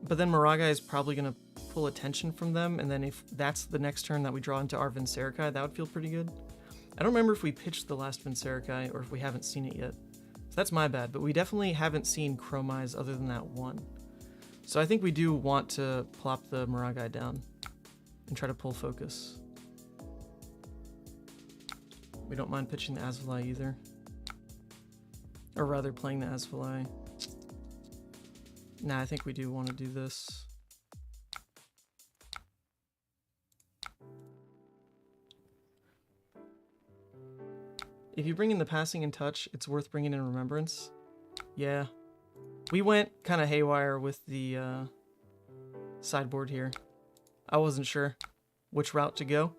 But then Moragai is probably going to pull attention from them, and then if that's the next turn that we draw into our Vinserikai, that would feel pretty good. I don't remember if we pitched the last Vinserikai or if we haven't seen it yet. So that's my bad, but we definitely haven't seen Chromai's other than that one. So I think we do want to plop the Moragai down and try to pull focus. We don't mind pitching the Asvali either. Or rather, playing the Asvali. Nah, I think we do want to do this. If you bring in the Passing and Touch, it's worth bringing in Remembrance. Yeah. We went kind of haywire with the sideboard here. I wasn't sure which route to go.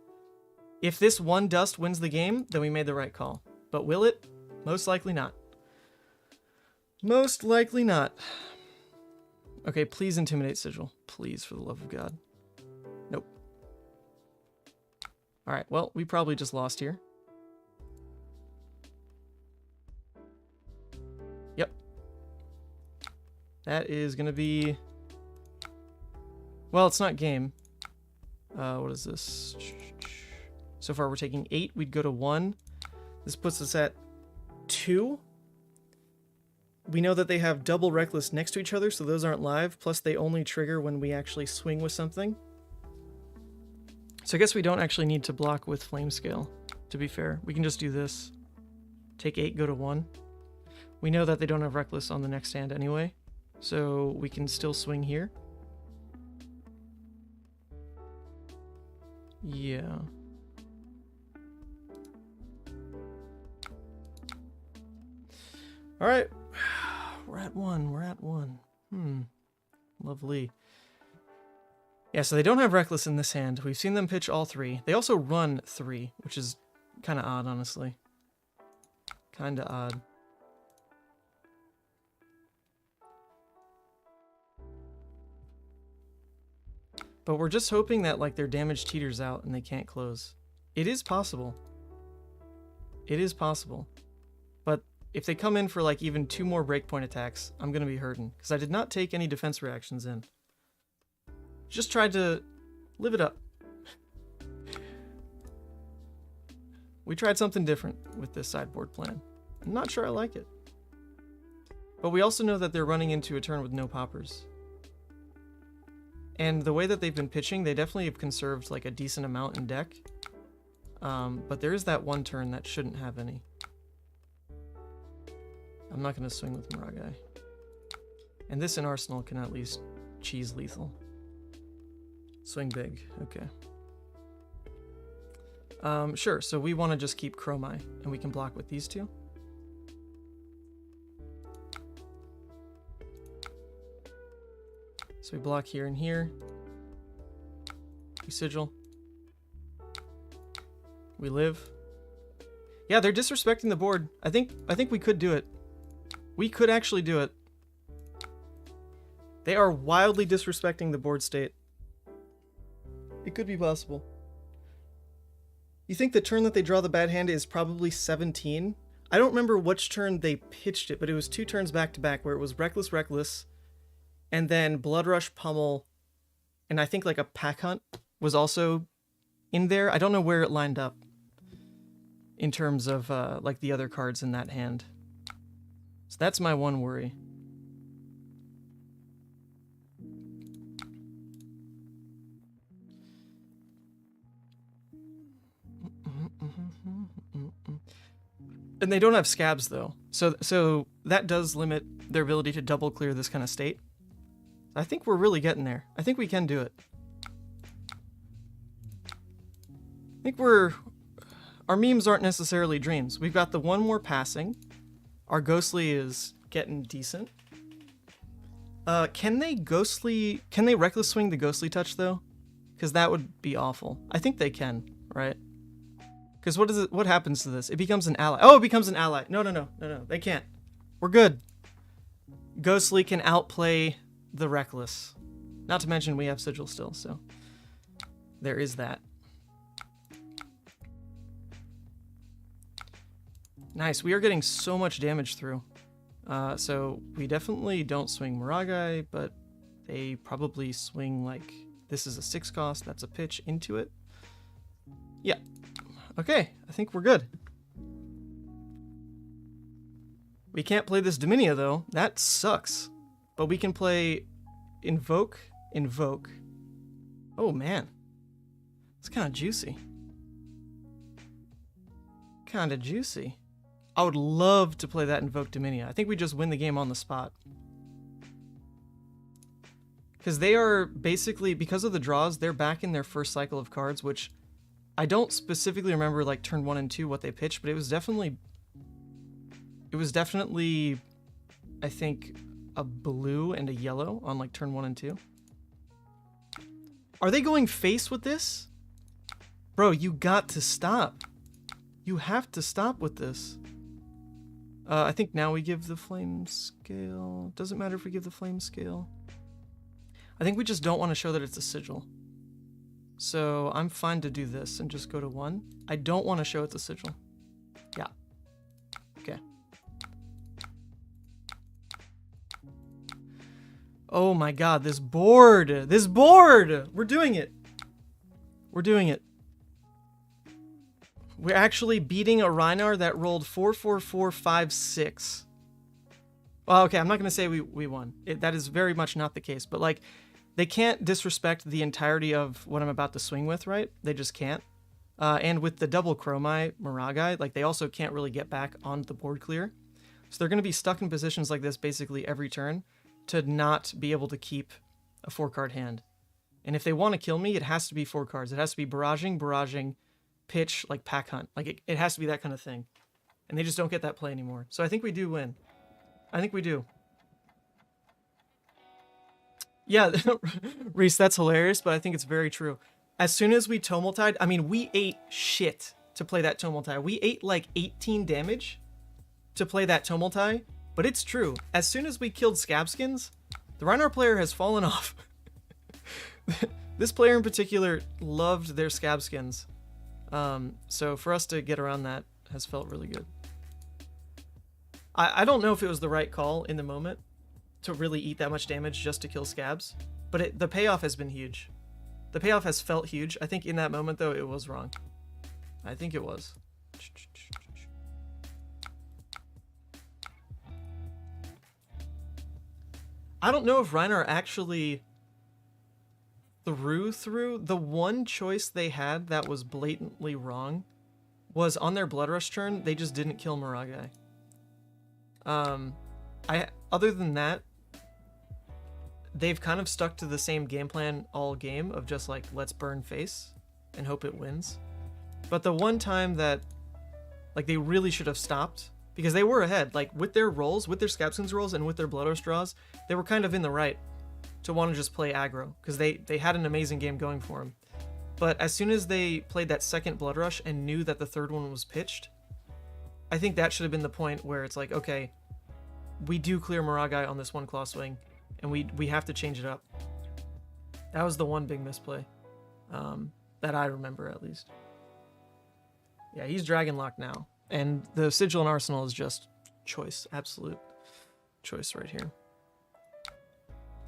If this one Dust wins the game, then we made the right call. But will it? Most likely not. Most likely not. Okay, please Intimidate Sigil. Please, for the love of God. Nope. Alright, well, we probably just lost here. Yep. That is going to be... Well, it's not game. What is this? So far we're taking 8. We'd go to 1. This puts us at 2. We know that they have double Reckless next to each other, so those aren't live. Plus they only trigger when we actually swing with something. So I guess we don't actually need to block with Flame Scale, to be fair. We can just do this. Take 8, go to 1. We know that they don't have Reckless on the next hand anyway, so we can still swing here. Yeah. Alright. We're at 1. We're at 1. Lovely. Yeah, so they don't have Reckless in this hand. We've seen them pitch all 3. They also run 3, which is kind of odd, honestly. Kind of odd. But we're just hoping that, like, their damage teeters out and they can't close. It is possible. It is possible. But if they come in for, like, even 2 more breakpoint attacks, I'm going to be hurting. Because I did not take any defense reactions in. Just tried to live it up. We tried something different with this sideboard plan. I'm not sure I like it. But we also know that they're running into a turn with no poppers. And the way that they've been pitching, they definitely have conserved like a decent amount in deck. But there is that one turn that shouldn't have any. I'm not going to swing with Moragai. And this in Arsenal can at least cheese lethal. Swing big, okay. Sure, so we want to just keep Dromai, and we can block with these 2. So we block here and here. We sigil. We live. Yeah, they're disrespecting the board. I think we could do it. We could actually do it. They are wildly disrespecting the board state. It could be possible. You think the turn that they draw the bad hand is probably 17? I don't remember which turn they pitched it, but it was 2 turns back to back where it was Reckless, Reckless, and then Blood Rush, Pummel, and I think like a Pack Hunt was also in there. I don't know where it lined up in terms of like the other cards in that hand. So that's my one worry. And they don't have scabs though. So that does limit their ability to double clear this kind of state. I think we're really getting there. I think we can do it. I think our memes aren't necessarily dreams. We've got the one more passing. Our ghostly is getting decent. Can they reckless swing the ghostly touch though? Because that would be awful. I think they can, right? Because what happens to this? It becomes an ally. Oh, it becomes an ally. No. They can't. We're good. Ghostly can outplay the reckless. Not to mention we have sigil still, so there is that. Nice. We are getting so much damage through. So we definitely don't swing Maragai, but they probably swing like this is a 6 cost. That's a pitch into it. Yeah. Okay, I think we're good. We can't play this Dominia though. That sucks. But we can play Invoke. Oh man. It's kind of juicy. I would love to play that Invoke Dominia. I think we just win the game on the spot. Because they are basically, because of the draws, they're back in their first cycle of cards, which I don't specifically remember like turn 1 and 2 what they pitched, but it was definitely, I think, a blue and a yellow on like turn 1 and 2. Are they going face with this? Bro, you got to stop. You have to stop with this. I think now we give the flame scale. Doesn't matter if we give the flame scale. I think we just don't want to show that it's a sigil. So I'm fine to do this and just go to 1. I don't want to show it's a sigil. Yeah. Okay. Oh my god, this board! We're doing it! We're actually beating a Rhinar that rolled 4-4-4-5-6. Well, okay, I'm not going to say we won. That is very much not the case. But, like, they can't disrespect the entirety of what I'm about to swing with, right? They just can't. And with the double Dromai Maragai, like, they also can't really get back on the board clear. So they're going to be stuck in positions like this basically every turn to not be able to keep a 4-card hand. And if they want to kill me, it has to be 4 cards. It has to be barraging, pitch, like pack hunt. Like it has to be that kind of thing. And they just don't get that play anymore. So I think we do win. I think we do. Yeah, Reese, that's hilarious, but I think it's very true. As soon as we Tumultide, I mean, we ate shit to play that Tumultide. We ate like 18 damage to play that Tumultide, but it's true. As soon as we killed Scabskins, the Rhinar player has fallen off. This player in particular loved their Scabskins. So for us to get around that has felt really good. I don't know if it was the right call in the moment to really eat that much damage just to kill Scabs, but the payoff has been huge. The payoff has felt huge. I think in that moment, though, it was wrong. I think it was. I don't know if Rhinar actually through. The one choice they had that was blatantly wrong was on their Blood Rush turn, they just didn't kill Maragai. Other than that, they've kind of stuck to the same game plan all game of just like, let's burn face and hope it wins. But the one time that like they really should have stopped, because they were ahead, like with their rolls, with their Scabskins rolls and with their Blood Rush draws, they were kind of in the right to want to just play aggro, because they had an amazing game going for them. But as soon as they played that second Blood Rush and knew that the third one was pitched, I think that should have been the point where it's like, okay, we do clear Maragai on this one claw swing, and we have to change it up. That was the one big misplay that I remember, at least. Yeah, he's Dragon Locked now, and the Sigil and Arsenal is just choice, absolute choice right here.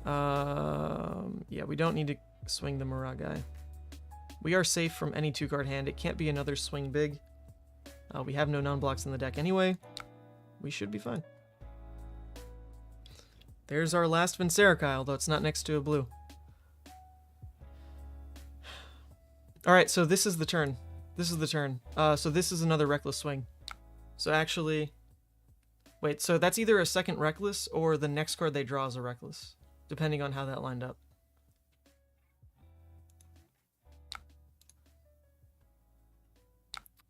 Yeah, we don't need to swing the Maragai. We are safe from any 2-card hand. It can't be another swing big. We have no non-blocks in the deck anyway. We should be fine. There's our last Vincerikai, although it's not next to a blue. Alright, so this is the turn. So this is another reckless swing. So actually, wait, so that's either a second Reckless or the next card they draw is a Reckless, depending on how that lined up.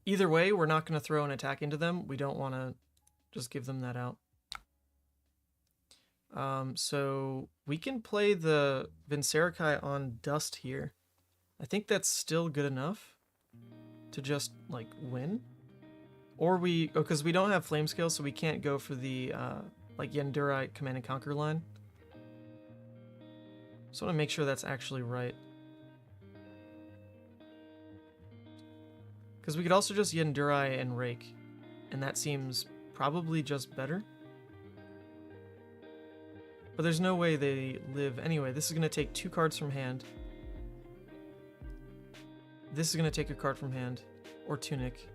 Either way, we're not going to throw an attack into them. We don't want to just give them that out. So we can play the Vincerikai on Dust here. I think that's still good enough to just, like, win. Or we... Oh, because we don't have Flame Scale, so we can't go for the, like, Yendurite Command and Conquer line. Just want to make sure that's actually right. Because we could also just Yendurai and Rake, and that seems probably just better. But there's no way they live anyway. This is going to take 2 cards from hand. This is going to take a card from hand, or Tunic.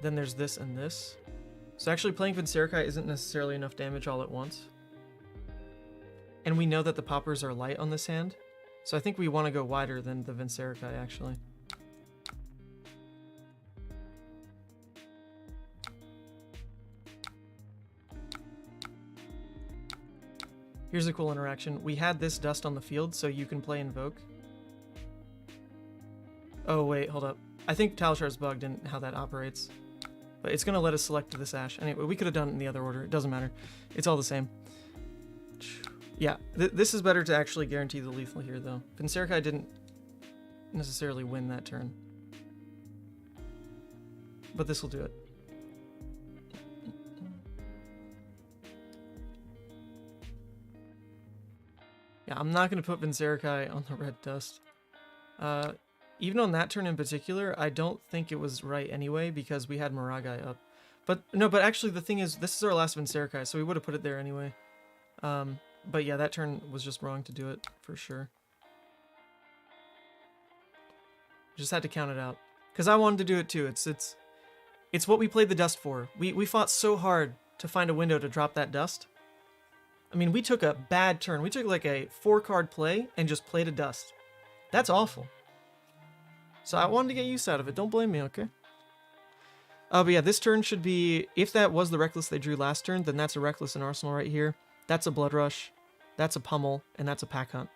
Then there's this and this. So actually playing Vincerikai isn't necessarily enough damage all at once. And we know that the poppers are light on this hand, so I think we want to go wider than the Vincerikai actually. Here's a cool interaction. We had this dust on the field, so you can play Invoke. Oh, wait, hold up. I think Talishar is bugged in how that operates. But it's going to let us select this Ash. Anyway, we could have done it in the other order. It doesn't matter. It's all the same. Yeah, this is better to actually guarantee the lethal here, though. Vincerikai didn't necessarily win that turn. But this will do it. Yeah, I'm not going to put Vincerikai on the red dust. Even on that turn in particular, I don't think it was right anyway, because we had Miragai up. But no, but actually the thing is, this is our last Vincerikai, so we would have put it there anyway. But yeah, that turn was just wrong to do it, for sure. Just had to count it out. Because I wanted to do it too. It's what we played the dust for. We fought so hard to find a window to drop that dust. I mean, we took a bad turn. We took like a 4-card play and just played a dust. That's awful. So I wanted to get use out of it. Don't blame me, okay? But yeah, this turn should be... If that was the Reckless they drew last turn, then that's a Reckless in Arsenal right here. That's a Blood Rush. That's a Pummel. And that's a Pack Hunt.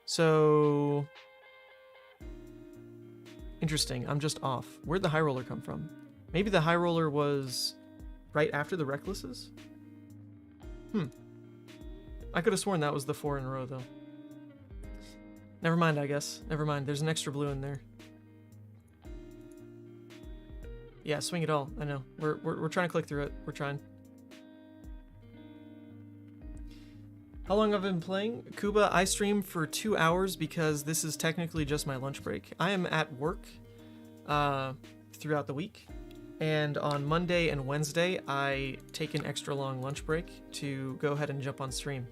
So... Interesting. I'm just off. Where'd the High Roller come from? Maybe the High Roller was right after the Recklesses? I could have sworn that was the 4 in a row, though. Never mind, I guess. Never mind. There's an extra blue in there. Yeah, swing it all. I know. We're trying to click through it. We're trying. How long have I been playing? Kuba, I stream for 2 hours because this is technically just my lunch break. I am at work throughout the week. And on Monday and Wednesday, I take an extra long lunch break to go ahead and jump on stream.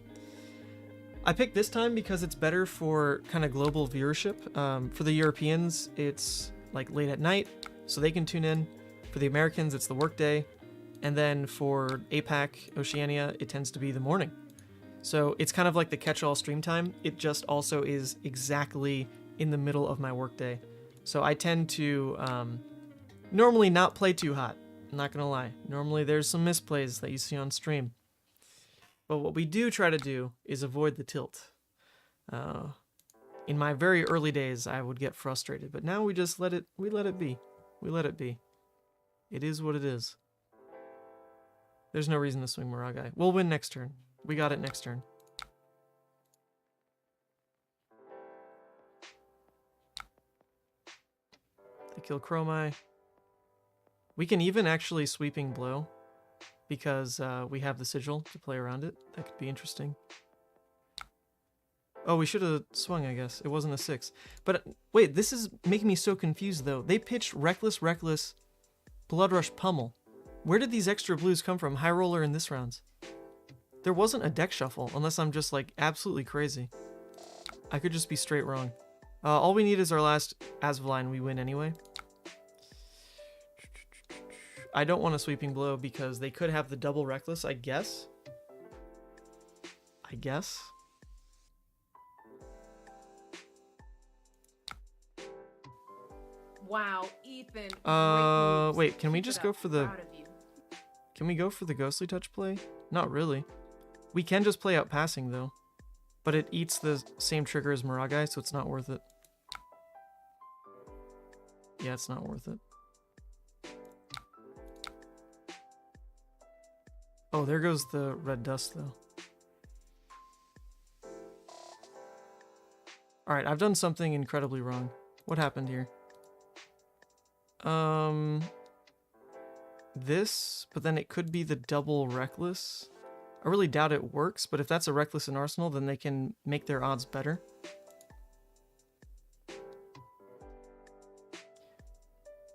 I picked this time because it's better for kind of global viewership. For the Europeans, it's like late at night, so they can tune in. For the Americans, it's the workday. And then for APAC, Oceania, it tends to be the morning. So it's kind of like the catch-all stream time. It just also is exactly in the middle of my workday. So I tend to normally not play too hot. I'm not gonna lie. Normally there's some misplays that you see on stream. But what we do try to do is avoid the tilt. In my very early days, I would get frustrated, but now we just let it be. We let it be. It is what it is. There's no reason to swing Miragai. We'll win next turn. We got it next turn. They kill Dromai. We can even actually Sweeping Blow, because we have the Sigil to play around it. That could be interesting. Oh, we should have swung, I guess. It wasn't a 6. But wait, this is making me so confused, though. They pitched Reckless, Reckless, Blood Rush, Pummel. Where did these extra blues come from? High Roller in this round. There wasn't a deck shuffle, unless I'm just, like, absolutely crazy. I could just be straight wrong. All we need is our last Asvali, and we win anyway. I don't want a Sweeping Blow because they could have the double Reckless, I guess. Wow, Ethan. Great moves. Wait, can we Keep just it go up. for the... Proud of you. Can we go for the ghostly touch play? Not really. We can just play out passing, though. But it eats the same trigger as Miragai, so it's not worth it. Yeah, it's not worth it. Oh, there goes the red dust, though. Alright, I've done something incredibly wrong. What happened here? This, but then it could be the double reckless. I really doubt it works, but if that's a reckless in Arsenal, then they can make their odds better.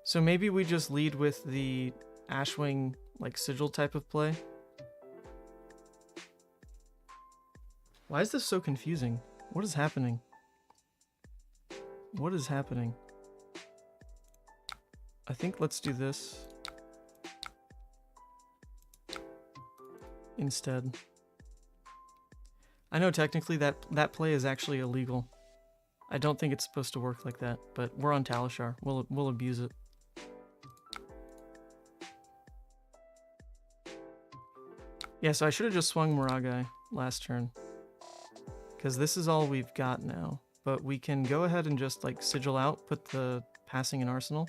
So maybe we just lead with the Ashwing, like, sigil type of play. Why is this so confusing? What is happening? What is happening? I think let's do this instead. I know technically that play is actually illegal. I don't think it's supposed to work like that, but we're on Talishar. We'll abuse it. Yeah, so I should have just swung Miragai last turn, because this is all we've got now. But we can go ahead and just, like, sigil out, put the passing in Arsenal.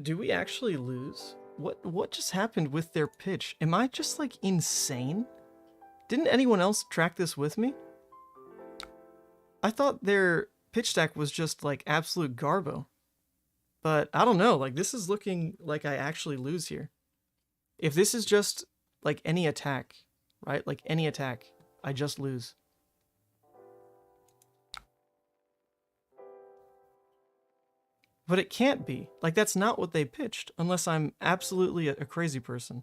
Do we actually lose? What just happened with their pitch? Am I just, like, insane? Didn't anyone else track this with me? I thought their pitch stack was just, like, absolute garbo. But I don't know, like, this is looking like I actually lose here. If this is just, like, any attack, right? Like, any attack, I just lose. But it can't be. Like, that's not what they pitched, unless I'm absolutely a crazy person.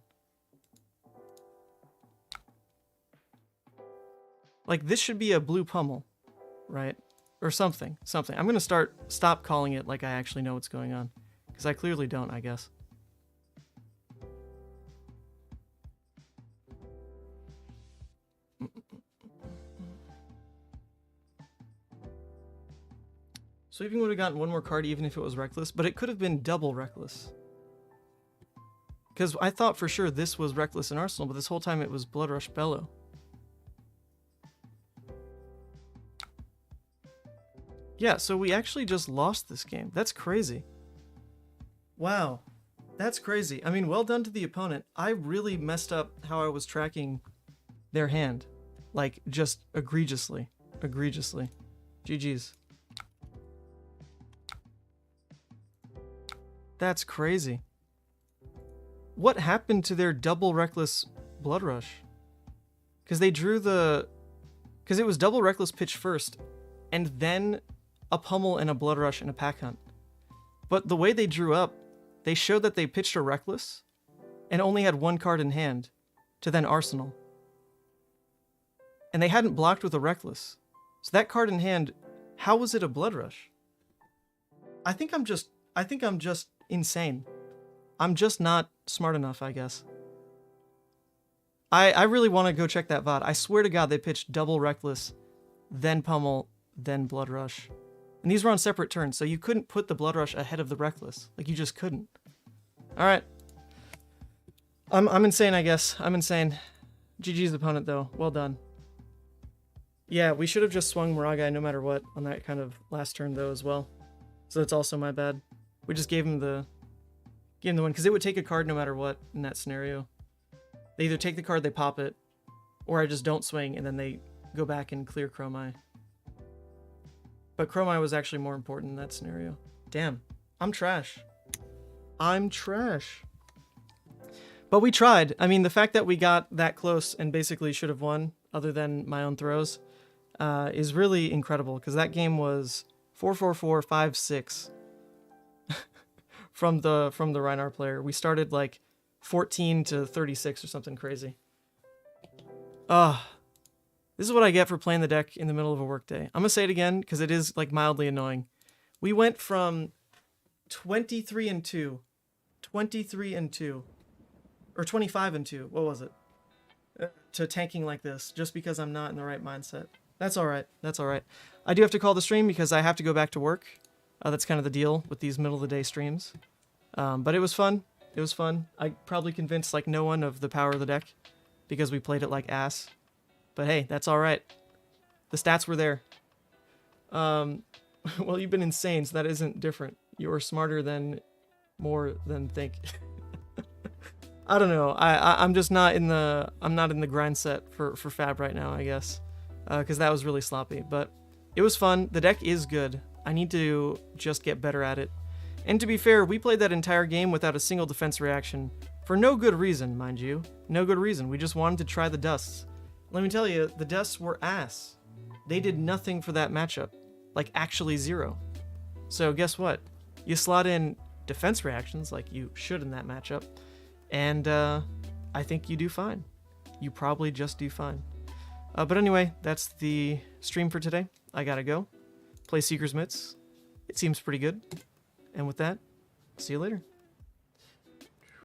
Like, this should be a blue pummel, right? Or something. I'm gonna stop calling it like I actually know what's going on. Because I clearly don't, I guess. So even would have gotten one more card even if it was reckless, but it could have been double reckless. Because I thought for sure this was reckless in Arsenal, but this whole time it was Bloodrush Bellow. Yeah, so we actually just lost this game. That's crazy. Wow. That's crazy. I mean, well done to the opponent. I really messed up how I was tracking their hand. Like, just egregiously. Egregiously. GG's. That's crazy. What happened to their double reckless blood rush? Because they drew the... Because it was double reckless pitch first, and then a pummel and a blood rush and a pack hunt. But the way they drew up, they showed that they pitched a reckless, and only had one card in hand, to then Arsenal. And they hadn't blocked with a reckless. So that card in hand, how was it a blood rush? I think I'm just insane. I'm just not smart enough, I guess. I really want to go check that VOD. I swear to God they pitched double reckless, then pummel, then blood rush. And these were on separate turns, so you couldn't put the blood rush ahead of the reckless. Like, you just couldn't. Alright. I'm insane, I guess. I'm insane. GG's opponent, though. Well done. Yeah, we should have just swung Miragai no matter what on that kind of last turn, though, as well. So that's also my bad. We just gave him the one, because it would take a card no matter what in that scenario. They either take the card, they pop it, or I just don't swing, and then they go back and clear Dromai. But Dromai was actually more important in that scenario. Damn. I'm trash. I'm trash. But we tried. I mean, the fact that we got that close and basically should have won, other than my own throws, is really incredible, because that game was 4-4-4, 5-6 from the Rhinar player. We started like 14 to 36 or something crazy. This is what I get for playing the deck in the middle of a workday. I'm gonna say it again because it is like mildly annoying. We went from 23-2, or 25 and 2. What was it? To tanking like this, just because I'm not in the right mindset. That's all right. That's all right. I do have to call the stream because I have to go back to work. That's kind of the deal with these middle of the day streams. But it was fun. It was fun. I probably convinced like no one of the power of the deck because we played it like ass. But hey, that's all right. The stats were there. Well, you've been insane, so that isn't different. You're smarter than more than think. I don't know. I'm just not in the grind set for Fab right now, I guess, because that was really sloppy. But it was fun. The deck is good. I need to just get better at it. And to be fair, we played that entire game without a single defense reaction for no good reason, mind you. No good reason. We just wanted to try the dusts. Let me tell you, the dusts were ass. They did nothing for that matchup, like actually zero. So guess what? You slot in defense reactions like you should in that matchup. And I think you do fine. You probably just do fine. But anyway, that's the stream for today. I gotta go. Play Seeker's Mitts. It seems pretty good. And with that, see you later.